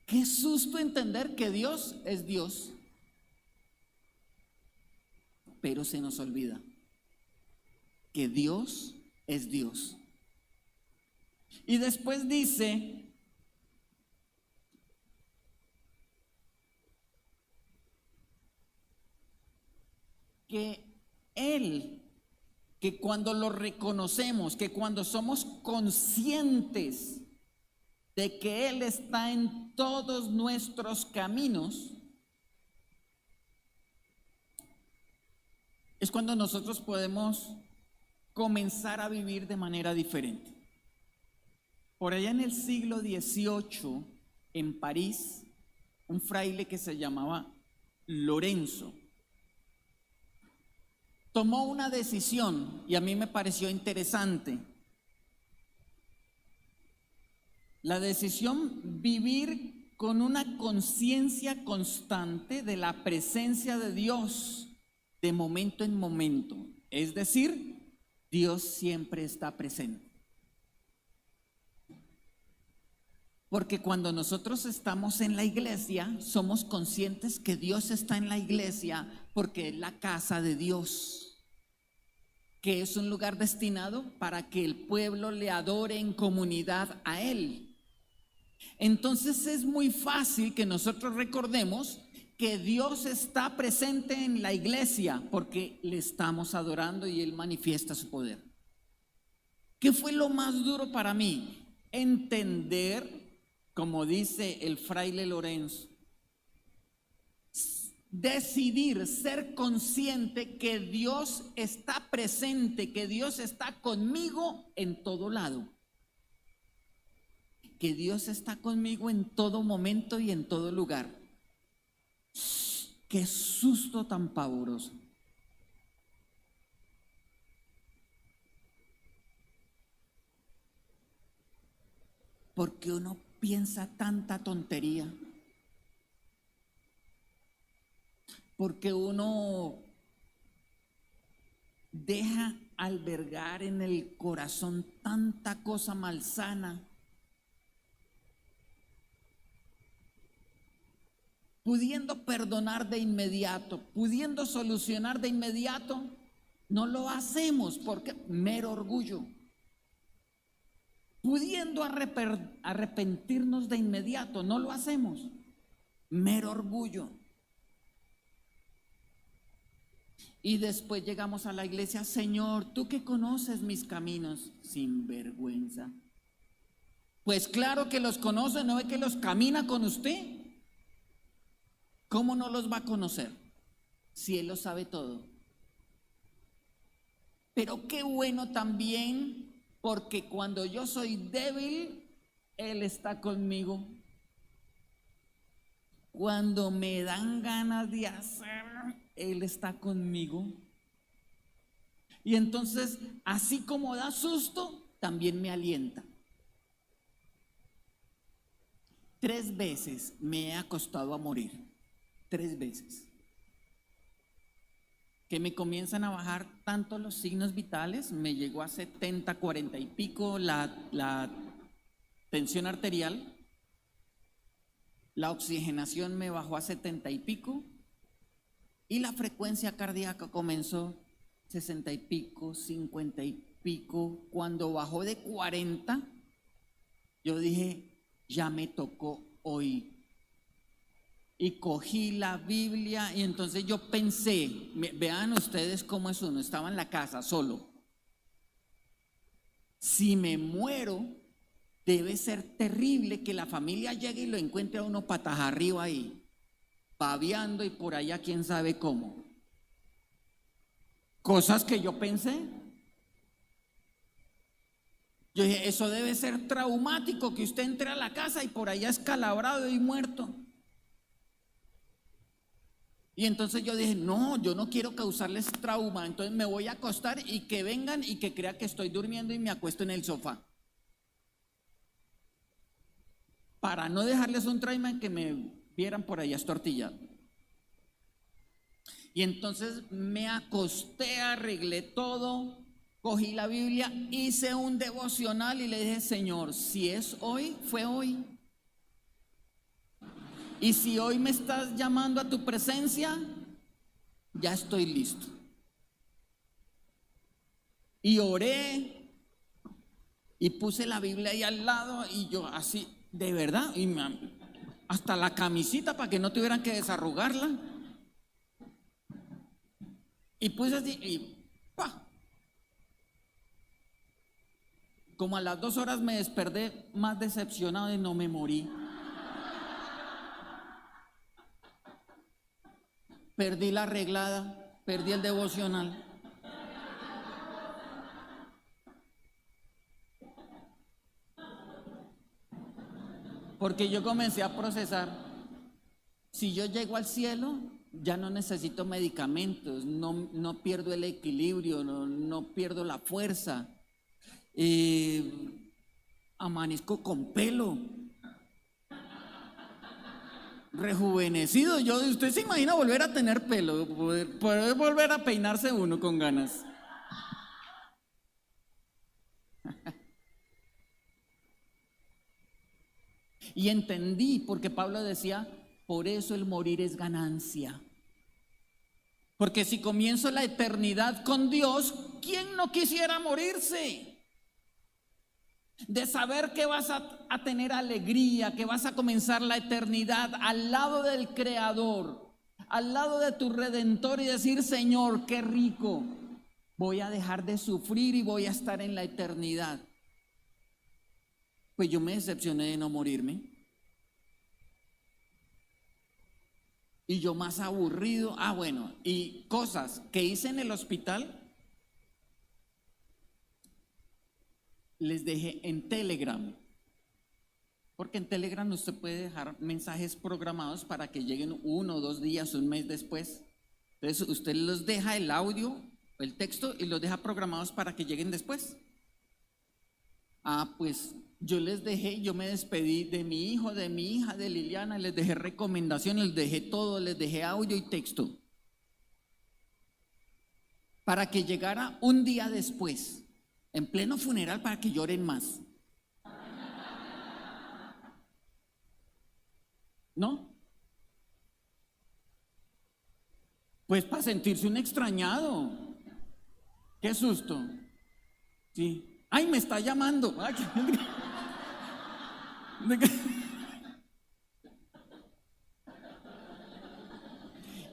Qué susto entender que Dios es Dios. Pero se nos olvida que Dios es Dios. Y después dice que Él, que cuando lo reconocemos, que cuando somos conscientes de que Él está en todos nuestros caminos, es cuando nosotros podemos comenzar a vivir de manera diferente. Por allá en el siglo XVIII, en París, un fraile que se llamaba Lorenzo tomó una decisión y a mí me pareció interesante. La decisión vivir con una conciencia constante de la presencia de Dios de momento en momento. Es decir, Dios siempre está presente. Porque cuando nosotros estamos en la iglesia, somos conscientes que Dios está en la iglesia porque es la casa de Dios, que es un lugar destinado para que el pueblo le adore en comunidad a Él. Entonces es muy fácil que nosotros recordemos que Dios está presente en la iglesia porque le estamos adorando y Él manifiesta su poder. ¿Qué fue lo más duro para mí? Entender, como dice el fraile Lorenzo, decidir, ser consciente que Dios está presente, que Dios está conmigo en todo lado, que Dios está conmigo en todo momento y en todo lugar. Qué susto tan pavoroso. Porque uno piensa tanta tontería. Porque uno deja albergar en el corazón tanta cosa malsana. Pudiendo perdonar de inmediato, pudiendo solucionar de inmediato, no lo hacemos porque mero orgullo. Pudiendo arrepentirnos de inmediato, no lo hacemos, mero orgullo. Y después llegamos a la iglesia, Señor, tú que conoces mis caminos, sin vergüenza. Pues claro que los conoce, ¿no ve que los camina con usted? ¿Cómo no los va a conocer si Él lo sabe todo? Pero qué bueno también, porque cuando yo soy débil, Él está conmigo. Cuando me dan ganas de hacer, Él está conmigo. Y entonces, así como da susto, también me alienta. 3 veces me he acostado a morir. 3 veces. Que me comienzan a bajar tanto los signos vitales, me llegó a 70, 40 y pico la tensión arterial, la oxigenación me bajó a 70 y pico y la frecuencia cardíaca comenzó 60 y pico, 50 y pico. Cuando bajó de 40, Yo dije, ya me tocó hoy. Y cogí la Biblia y entonces yo pensé, vean ustedes cómo es uno, estaba en la casa solo. Si me muero, debe ser terrible que la familia llegue y lo encuentre a uno patas arriba ahí, babeando y por allá quién sabe cómo. Cosas que yo pensé. Yo dije, eso debe ser traumático que usted entre a la casa y por allá escalabrado y muerto. Y entonces yo dije, no, yo no quiero causarles trauma, entonces me voy a acostar y que vengan y que crean que estoy durmiendo y me acuesto en el sofá. Para no dejarles un trauma en que me vieran por allá estortillado. Y entonces me acosté, arreglé todo, cogí la Biblia, hice un devocional y le dije, Señor, si es hoy, fue hoy. Y si hoy me estás llamando a tu presencia, ya estoy listo. Y oré y puse la Biblia ahí al lado y yo así, de verdad, y hasta la camisita para que no tuvieran que desarrugarla. Y puse así y ¡pah! Como a las 2 horas me desperté más decepcionado y no me morí. Perdí la arreglada, perdí el devocional. Porque yo comencé a procesar, si yo llego al cielo, ya no necesito medicamentos, no pierdo el equilibrio, no pierdo la fuerza, amanezco con pelo, rejuvenecido. Usted se imagina volver a tener pelo, poder volver a peinarse uno con ganas. Y entendí, porque Pablo decía, por eso el morir es ganancia. Porque si comienzo la eternidad con Dios, ¿quién no quisiera morirse? De saber que vas a tener alegría, que vas a comenzar la eternidad al lado del Creador, al lado de tu Redentor y decir, Señor, qué rico, voy a dejar de sufrir y voy a estar en la eternidad. Pues yo me decepcioné de no morirme. Y yo más aburrido, bueno, y cosas que hice en el hospital, les dejé en Telegram. Porque en Telegram usted puede dejar mensajes programados para que lleguen 1 o 2 días, un mes después. Entonces usted los deja el audio, el texto y los deja programados para que lleguen después. Pues yo les dejé, yo me despedí de mi hijo, de mi hija, de Liliana, les dejé recomendaciones, les dejé todo, les dejé audio y texto. Para que llegara un día después, en pleno funeral, para que lloren más. ¿No? Pues para sentirse un extrañado. Qué susto. Sí. Ay, me está llamando.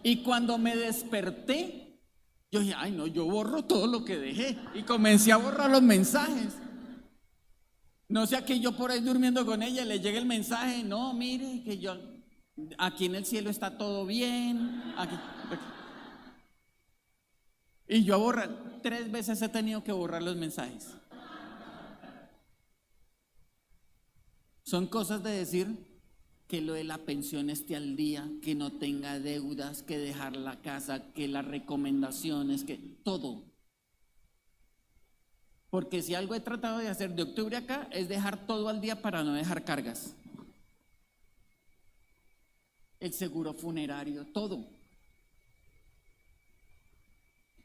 Y cuando me desperté, yo dije, ay no, yo borro todo lo que dejé. Y comencé a borrar los mensajes. No sea que yo por ahí durmiendo con ella le llegue el mensaje, no, mire, que yo, aquí en el cielo está todo bien. Aquí. Y yo 3 veces he tenido que borrar los mensajes. Son cosas de decir que lo de la pensión esté al día, que no tenga deudas, que dejar la casa, que las recomendaciones, que todo. Porque si algo he tratado de hacer de octubre acá es dejar todo al día para no dejar cargas. El seguro funerario, todo.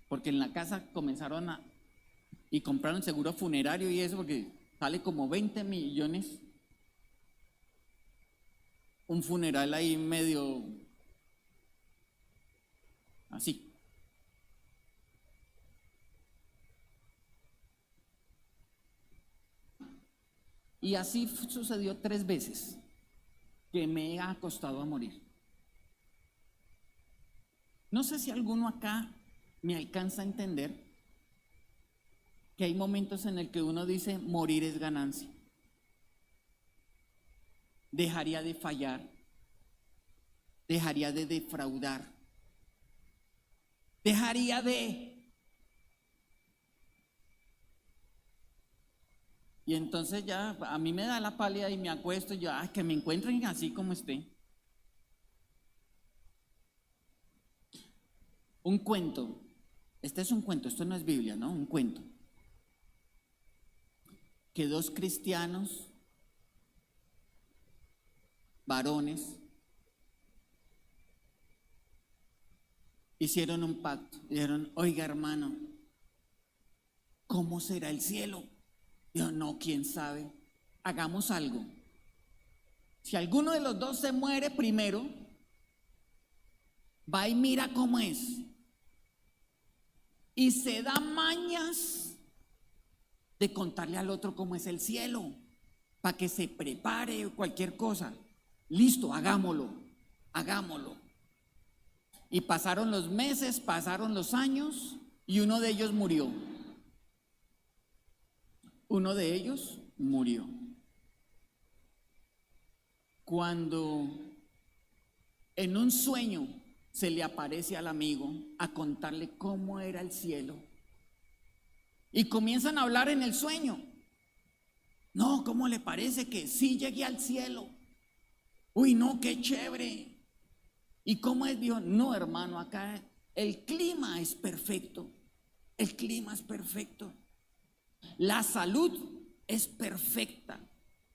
Porque en la casa comenzaron y compraron seguro funerario y eso porque sale como 20 millones. Un funeral ahí medio así. Y así sucedió 3 veces que me he acostado a morir. No sé si alguno acá me alcanza a entender que hay momentos en el que uno dice morir es ganancia. Dejaría de fallar, dejaría de defraudar, dejaría de... Y entonces ya a mí me da la pálida y me acuesto y yo, que me encuentren así como esté. Un cuento, este es un cuento, esto no es Biblia, ¿no? Un cuento. Que 2 cristianos, varones, hicieron un pacto. Dijeron, oiga hermano, ¿cómo será el cielo? Yo, no, quién sabe. Hagamos algo. Si alguno de los 2 se muere primero, va y mira cómo es. Y se da mañas de contarle al otro cómo es el cielo, para que se prepare cualquier cosa. Listo, hagámoslo, hagámoslo. Y pasaron los meses, pasaron los años, y uno de ellos murió. Uno de ellos murió. Cuando en un sueño se le aparece al amigo a contarle cómo era el cielo, y comienzan a hablar en el sueño. No, ¿cómo le parece que sí llegué al cielo? Uy, no, qué chévere. ¿Y cómo es? Dijo, no, hermano, acá el clima es perfecto. El clima es perfecto. La salud es perfecta.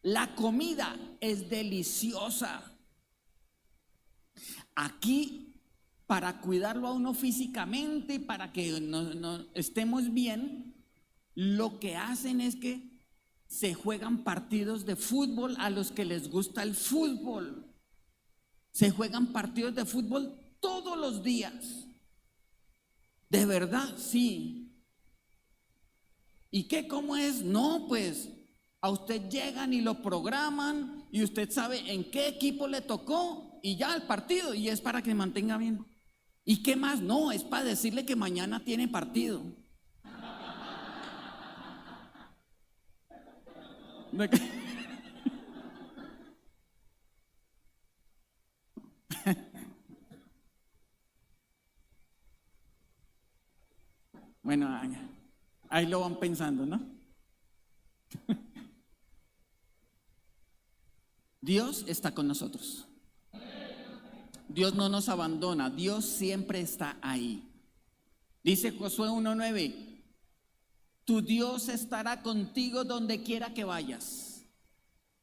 La comida es deliciosa. Aquí, para cuidarlo a uno físicamente, para que no estemos bien, lo que hacen es que se juegan partidos de fútbol a los que les gusta el fútbol. Se juegan partidos de fútbol todos los días. De verdad, sí. ¿Y qué cómo es? No, pues a usted llegan y lo programan y usted sabe en qué equipo le tocó y ya el partido, y es para que mantenga bien. ¿Y qué más? No, es para decirle que mañana tiene partido. Bueno, ahí lo van pensando, ¿no? Dios está con nosotros. Dios no nos abandona, Dios siempre está ahí. Dice Josué 1:9, tu Dios estará contigo donde quiera que vayas.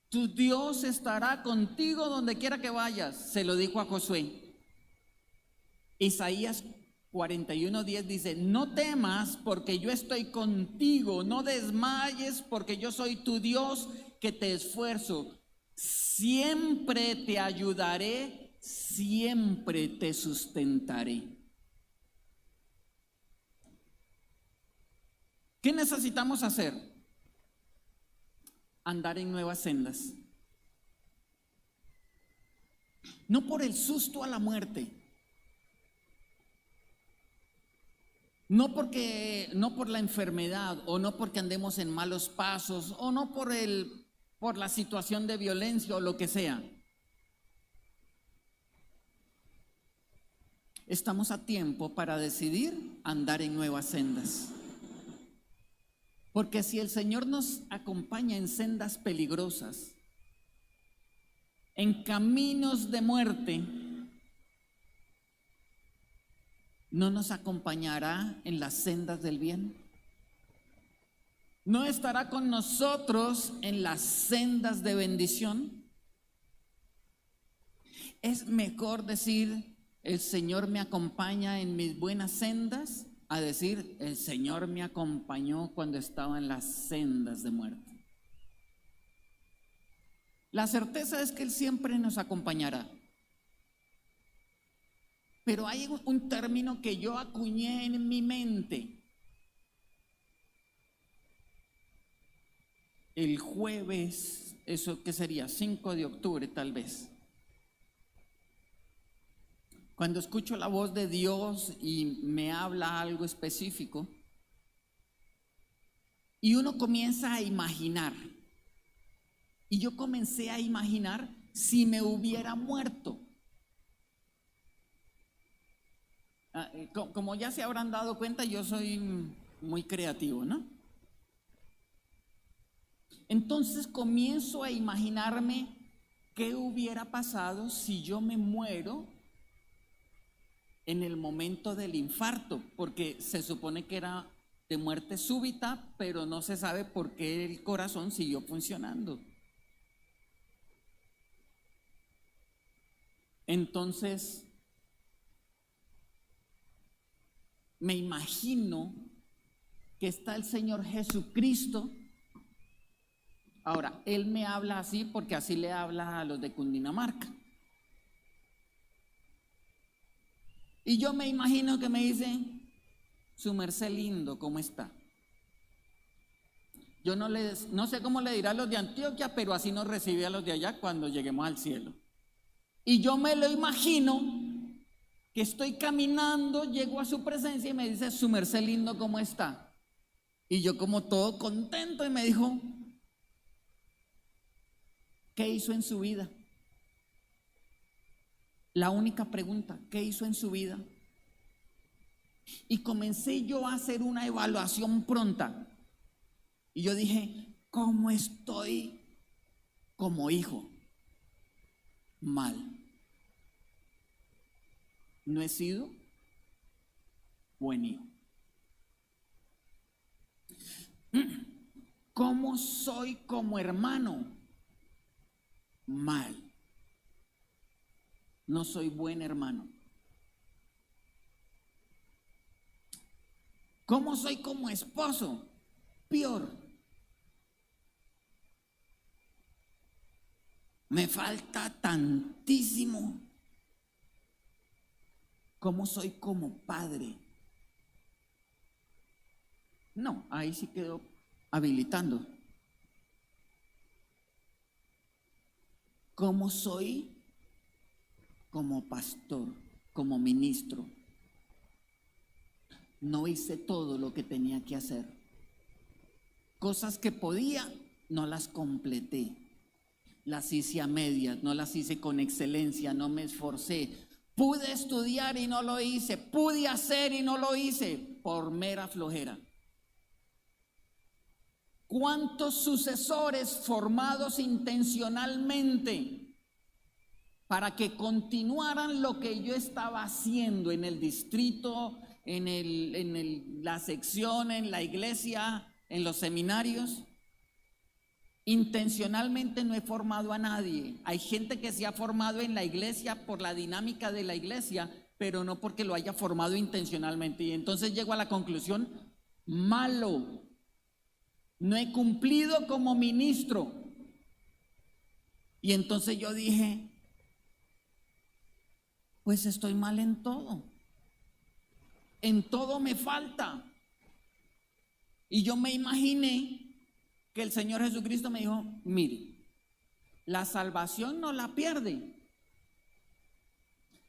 Tu Dios estará contigo donde quiera que vayas, se lo dijo a Josué. Isaías 41:10 dice, no temas porque yo estoy contigo, no desmayes porque yo soy tu Dios que te esfuerzo. Siempre te ayudaré, siempre te sustentaré. ¿Qué necesitamos hacer? Andar en nuevas sendas. No por el susto a la muerte. No por la enfermedad, o no porque andemos en malos pasos, o no por la situación de violencia o lo que sea. Estamos a tiempo para decidir andar en nuevas sendas. Porque si el Señor nos acompaña en sendas peligrosas, en caminos de muerte, ¿no nos acompañará en las sendas del bien? ¿No estará con nosotros en las sendas de bendición? Es mejor decir, el Señor me acompaña en mis buenas sendas, a decir, el Señor me acompañó cuando estaba en las sendas de muerte. La certeza es que Él siempre nos acompañará. Pero hay un término que yo acuñé en mi mente. el jueves, eso que sería 5 de octubre tal vez, cuando escucho la voz de Dios y me habla algo específico, y uno comienza a imaginar, y yo comencé a imaginar si me hubiera muerto. Como ya se habrán dado cuenta, yo soy muy creativo, ¿no? Entonces comienzo a imaginarme qué hubiera pasado si yo me muero en el momento del infarto, porque se supone que era de muerte súbita, pero no se sabe por qué el corazón siguió funcionando. Entonces, me imagino que está el Señor Jesucristo. Ahora, Él me habla así porque así le habla a los de Cundinamarca. Y yo me imagino que me dice, su merced lindo, ¿cómo está? Yo no sé cómo le dirá a los de Antioquia, pero así nos recibe a los de allá cuando lleguemos al cielo. Y yo me lo imagino que estoy caminando, llego a su presencia y me dice, su merced lindo, ¿cómo está? Y yo como todo contento y me dijo, ¿qué hizo en su vida? La única pregunta, ¿qué hizo en su vida? Y comencé yo a hacer una evaluación pronta. Y yo dije, ¿cómo estoy como hijo? Mal. No he sido buen hijo. ¿Cómo soy como hermano? Mal. No soy buen hermano. ¿Cómo soy como esposo? Peor. Me falta tantísimo. ¿Cómo soy como padre? No, ahí sí quedo habilitando. ¿Cómo soy como pastor, como ministro? No hice todo lo que tenía que hacer. Cosas que podía, no las completé. Las hice a medias, no las hice con excelencia, no me esforcé. Pude estudiar y no lo hice, pude hacer y no lo hice por mera flojera. ¿Cuántos sucesores formados intencionalmente para que continuaran lo que yo estaba haciendo en el distrito, en la sección, en la iglesia, en los seminarios? Intencionalmente no he formado a nadie. Hay gente que se ha formado en la iglesia por la dinámica de la iglesia, pero no porque lo haya formado intencionalmente. Y entonces llego a la conclusión, malo. No he cumplido como ministro. Y entonces yo dije, pues estoy mal en todo. En todo me falta. Y yo me imaginé que el Señor Jesucristo me dijo, mire, la salvación no la pierde,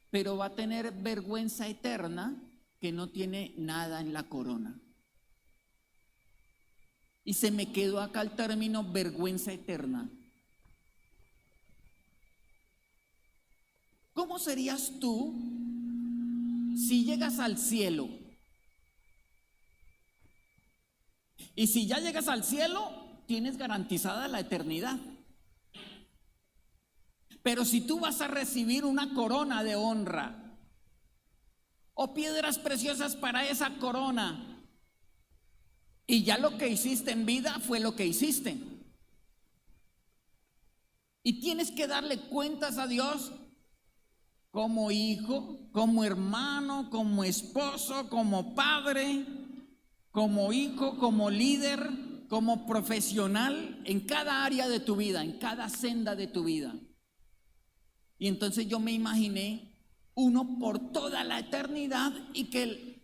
pero va a tener vergüenza eterna que no tiene nada en la corona. Y se me quedó acá el término vergüenza eterna. ¿Cómo serías tú si llegas al cielo? Y si ya llegas al cielo, tienes garantizada la eternidad. Pero si tú vas a recibir una corona de honra o piedras preciosas para esa corona, y ya lo que hiciste en vida fue lo que hiciste, y tienes que darle cuentas a Dios como hijo, como hermano, como esposo, como padre, como hijo, como líder, como profesional, en cada área de tu vida, en cada senda de tu vida. Y entonces yo me imaginé uno por toda la eternidad y que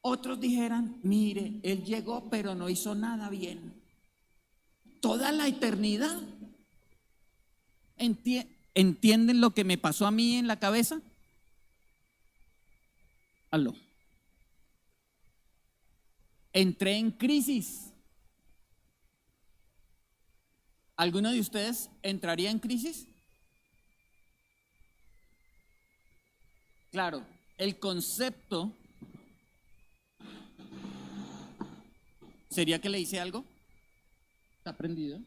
otros dijeran, mire, él llegó pero no hizo nada bien. toda la eternidad. ¿Entienden lo que me pasó a mí en la cabeza? Aló. Entré en crisis. ¿Alguno de ustedes entraría en crisis? Claro, el concepto sería que le hice algo. ¿Está prendido?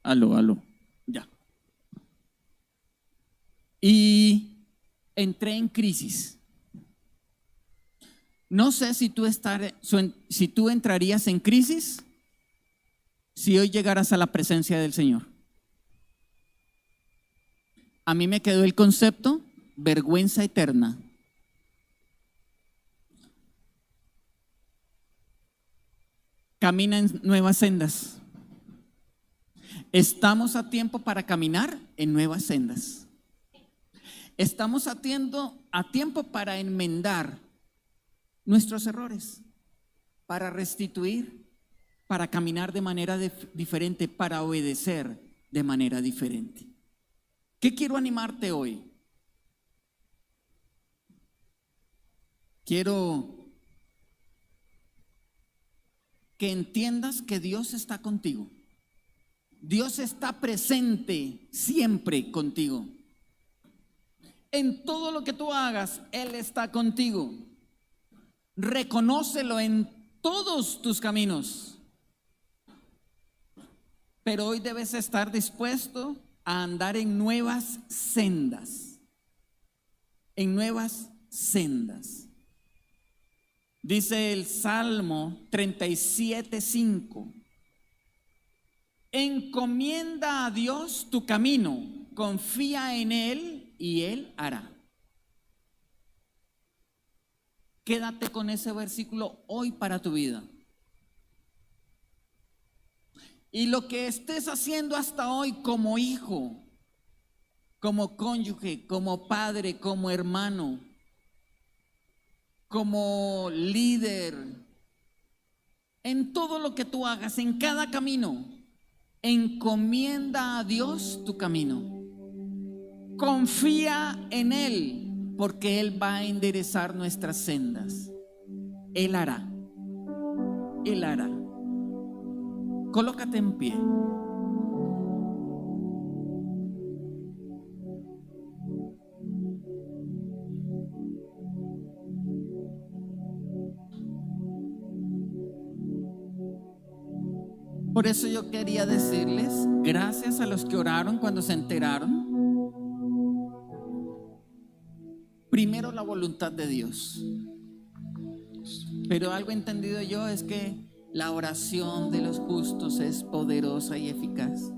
Aló, ya. Y entré en crisis. No sé si tú entrarías en crisis si hoy llegaras a la presencia del Señor. A mí me quedó el concepto vergüenza eterna. Camina en nuevas sendas. Estamos a tiempo para caminar en nuevas sendas. Estamos a tiempo para enmendar nuestros errores, para restituir, para caminar de manera diferente, para obedecer de manera diferente. ¿Qué quiero animarte hoy? Quiero que entiendas que Dios está contigo. Dios está presente siempre contigo. En todo lo que tú hagas, Él está contigo. Reconócelo en todos tus caminos. Pero hoy debes estar dispuesto a andar en nuevas sendas. En nuevas sendas. Dice el Salmo 37:5. Encomienda a Dios tu camino, confía en Él y Él hará. Quédate con ese versículo hoy para tu vida. Y lo que estés haciendo hasta hoy como hijo, como cónyuge, como padre, como hermano, como líder, en todo lo que tú hagas, en cada camino, encomienda a Dios tu camino. Confía en Él, porque Él va a enderezar nuestras sendas. Él hará. Él hará. Colócate en pie. Por eso yo quería decirles, gracias a los que oraron cuando se enteraron. Primero la voluntad de Dios. Pero algo entendido yo es que la oración de los justos es poderosa y eficaz.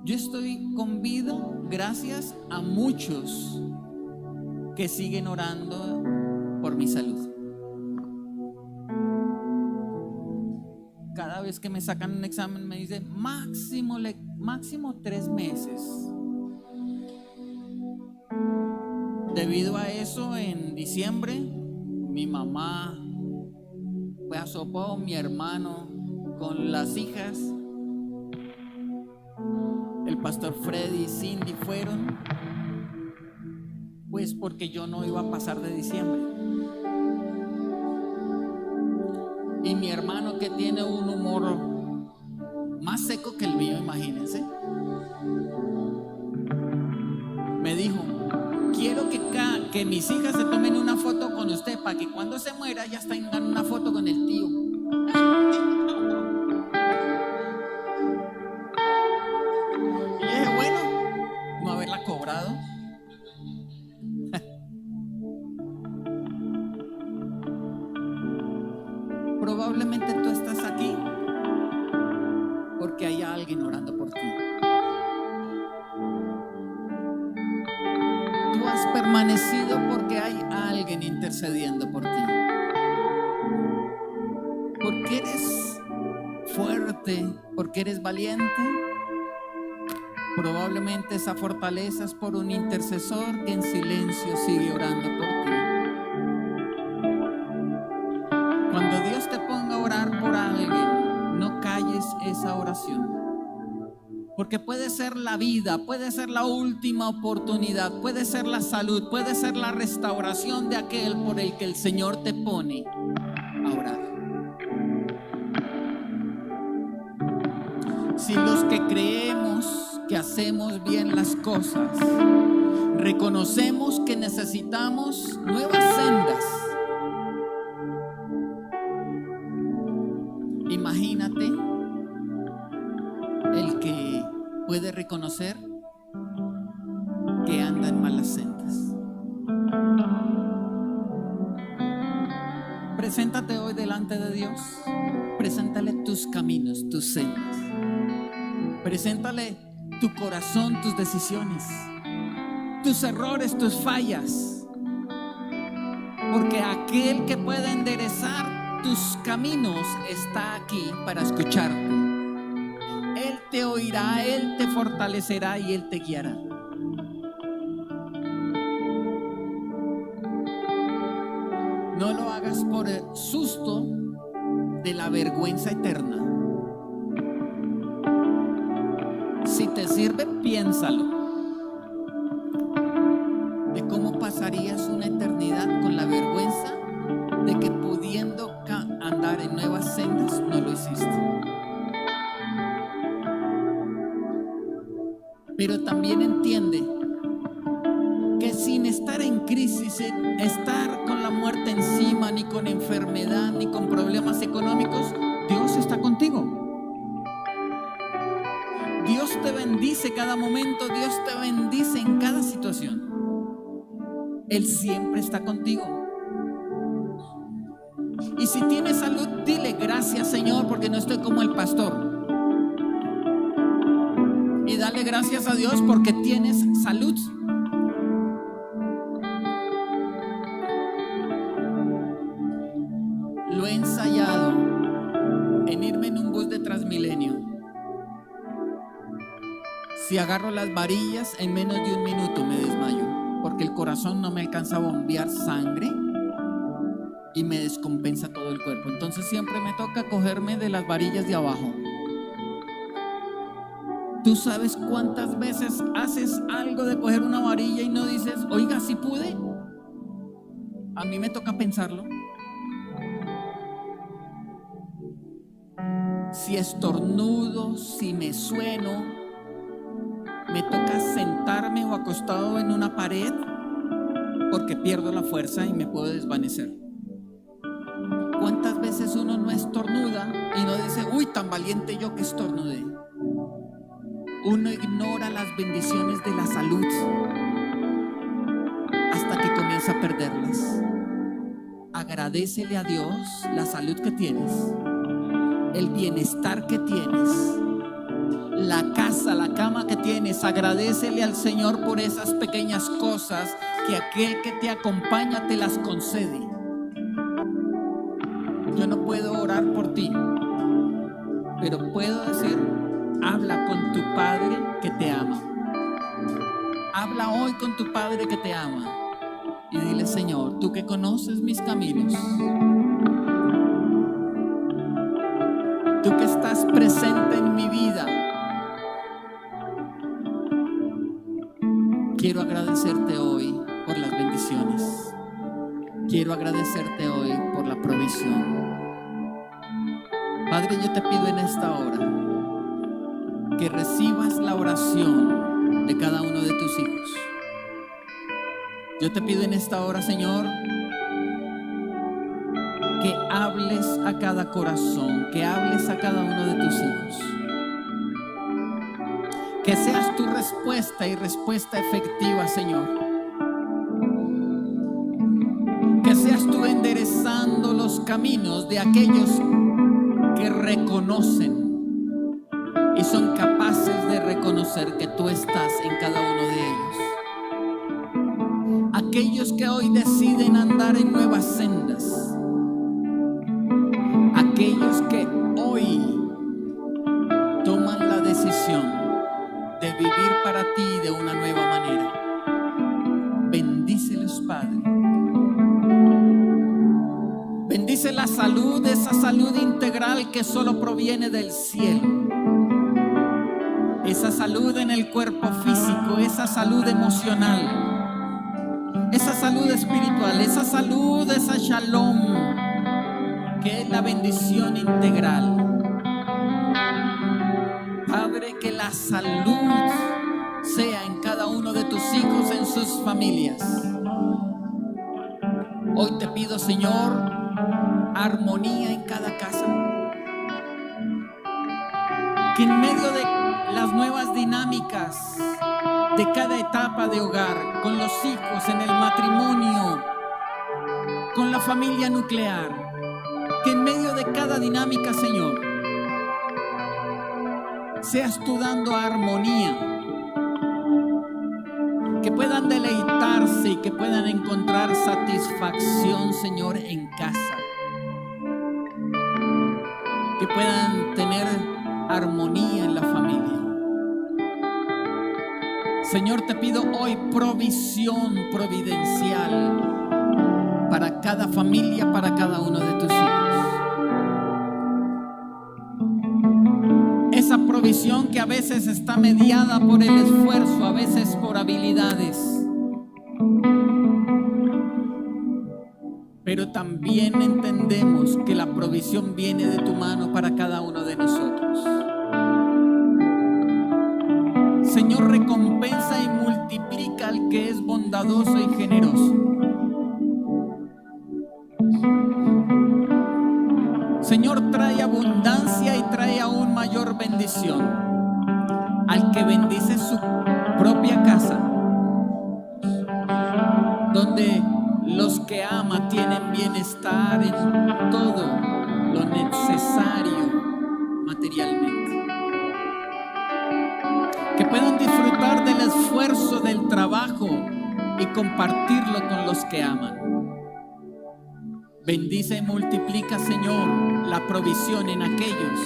Yo estoy con vida gracias a muchos que siguen orando por mi salud. Cada vez que me sacan un examen me dicen máximo 3 meses. Debido a eso, en diciembre mi mamá fue a Sopó, mi hermano con las hijas, el pastor Freddy y Cindy fueron, pues porque yo no iba a pasar de diciembre. Y mi hermano, que tiene un humor más seco que el mío, imagínense, me dijo: quiero que mis hijas se tomen una foto con usted para que cuando se muera ya tengan una foto con el tío. Y dije, bueno, no haberla cobrado. Probablemente tú estás aquí porque hay alguien orando por ti. Tú has permanecido porque hay alguien intercediendo por ti. Porque eres fuerte, porque eres valiente. Probablemente esa fortaleza es por un intercesor que en silencio sigue orando por ti. Cuando Dios te ponga a orar por alguien, no calles esa oración. Porque puede ser la vida, puede ser la última oportunidad, puede ser la salud, puede ser la restauración de aquel por el que el Señor te pone a orar. Si los que creemos que hacemos bien las cosas, reconocemos que necesitamos nuevas sendas, imagínate el que puede reconocer que anda en malas sendas. Preséntate hoy delante de Dios. Preséntale tus caminos, tus sendas. Preséntale tu corazón, tus decisiones, tus errores, tus fallas. Porque aquel que puede enderezar tus caminos está aquí para escucharte. Él te oirá, Él te fortalecerá y Él te guiará. No lo hagas por el susto de la vergüenza eterna. Si te sirve, piénsalo. De cómo pasarías una eternidad con la vergüenza de que pudiendo andar en nuevas sendas no lo hiciste. Pero también entiende que sin estar en crisis, sin estar con la muerte encima, ni con enfermedad, ni con problemas económicos, Dios está contigo. Dios te bendice cada momento, Dios te bendice en cada situación. Él siempre está contigo. Y si tienes salud, dile gracias, Señor, porque no estoy como el pastor. Y dale gracias a Dios porque tienes salud. Lo he ensayado en irme en un bus de Transmilenio. Si agarro las varillas, en menos de un minuto me desmayo, porque el corazón no me alcanza a bombear sangre y me descompensa todo el cuerpo. Entonces siempre me toca cogerme de las varillas de abajo. ¿Tú sabes cuántas veces haces algo de coger una varilla y no dices, oiga, sí pude? A mí me toca pensarlo. Si estornudo, si me sueno, me toca sentarme o acostado en una pared porque pierdo la fuerza y me puedo desvanecer. ¿Cuántas veces uno no estornuda y no dice, uy, tan valiente yo que estornudé? Uno ignora las bendiciones de la salud hasta que comienza a perderlas. Agradécele a Dios la salud que tienes, el bienestar que tienes, la casa, la cama que tienes. Agradécele al Señor por esas pequeñas cosas que aquel que te acompaña te las concede. Yo no puedo orar por ti, pero puedo decir, habla con tu Padre que te ama. Habla hoy con tu Padre que te ama y dile, Señor, tú que conoces mis caminos, tú que estás presente en mi vida, quiero agradecerte hoy por las bendiciones. Quiero agradecerte hoy por la provisión. Padre, yo te pido en esta hora que recibas la oración de cada uno de tus hijos. Yo te pido en esta hora, Señor, que hables a cada corazón, que hables a cada uno de tus hijos. Que seas tu respuesta y respuesta efectiva, Señor. Que seas tú enderezando los caminos de aquellos que reconocen y son capaces de reconocer que tú estás en cada uno de ellos. Aquellos que hoy deciden andar en nuevas sendas. Aquellos que hoy toman la decisión de vivir para ti de una nueva manera. Bendícelos, Padre. Bendice la salud espiritual que solo proviene del cielo. Esa salud en el cuerpo físico, esa salud emocional, esa salud espiritual, esa salud, esa shalom, que es la bendición integral. Padre, que la salud sea en cada uno de tus hijos, en sus familias. Hoy te pido, Señor, armonía en cada casa. Que en medio de las nuevas dinámicas de cada etapa de hogar, con los hijos, en el matrimonio, con la familia nuclear, que en medio de cada dinámica, Señor, seas tú dando armonía, que puedan deleitarse y que puedan encontrar satisfacción, Señor, en casa, que puedan tener armonía en la familia. Señor, te pido hoy provisión providencial para cada familia, para cada uno de tus hijos. Esa provisión que a veces está mediada por el esfuerzo, a veces por habilidades, pero también entendemos que la provisión viene de tu mano para cada uno de nosotros. Señor, recompensa y multiplica al que es bondadoso y generoso. Señor, trae abundancia y trae aún mayor bendición al que bendice su propia casa, donde los que ama tienen bienestar en todo lo necesario materialmente, que puedan disfrutar del esfuerzo del trabajo y compartirlo con los que aman. Bendice y multiplica, Señor, la provisión en aquellos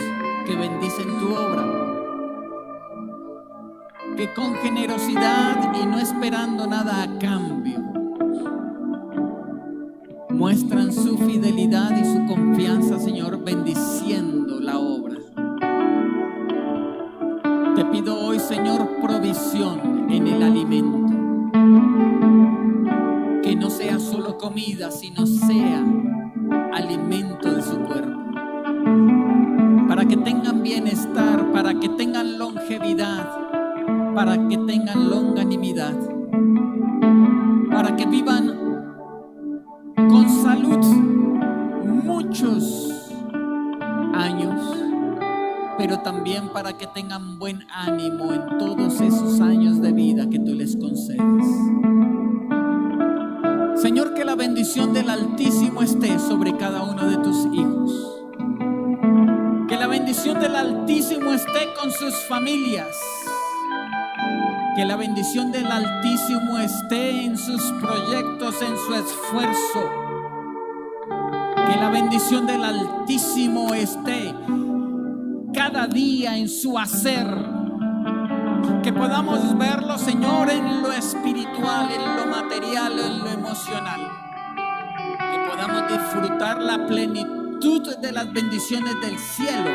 que bendicen tu obra, que con generosidad y no esperando nada a cambio, muestran su fidelidad y su confianza, Señor, bendiciendo la obra. Te pido hoy, Señor, provisión en el alimento, que no sea solo comida, sino sea alimento de su cuerpo, para que tengan bienestar, para que tengan longevidad, para que tengan longanimidad, para que vivan con salud muchos años, pero también para que tengan buen ánimo en todos esos años de vida que tú les concedes. Señor, que la bendición del Altísimo esté sobre cada uno de tus hijos. Que la bendición del Altísimo esté con sus familias. Que la bendición del Altísimo esté en sus proyectos, en su esfuerzo. Que la bendición del Altísimo esté cada día en su hacer. Que podamos verlo, Señor, en lo espiritual, en lo material, en lo emocional. Que podamos disfrutar la plenitud de las bendiciones del cielo.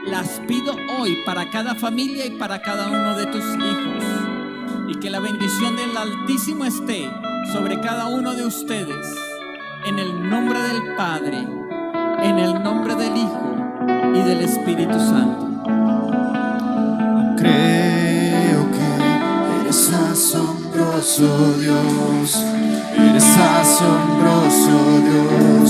Las pido hoy para cada familia y para cada uno de tus hijos. Y que la bendición del Altísimo esté sobre cada uno de ustedes. En el nombre del Padre, en el nombre del Hijo y del Espíritu Santo. Eres asombroso, Dios. Eres asombroso, Dios.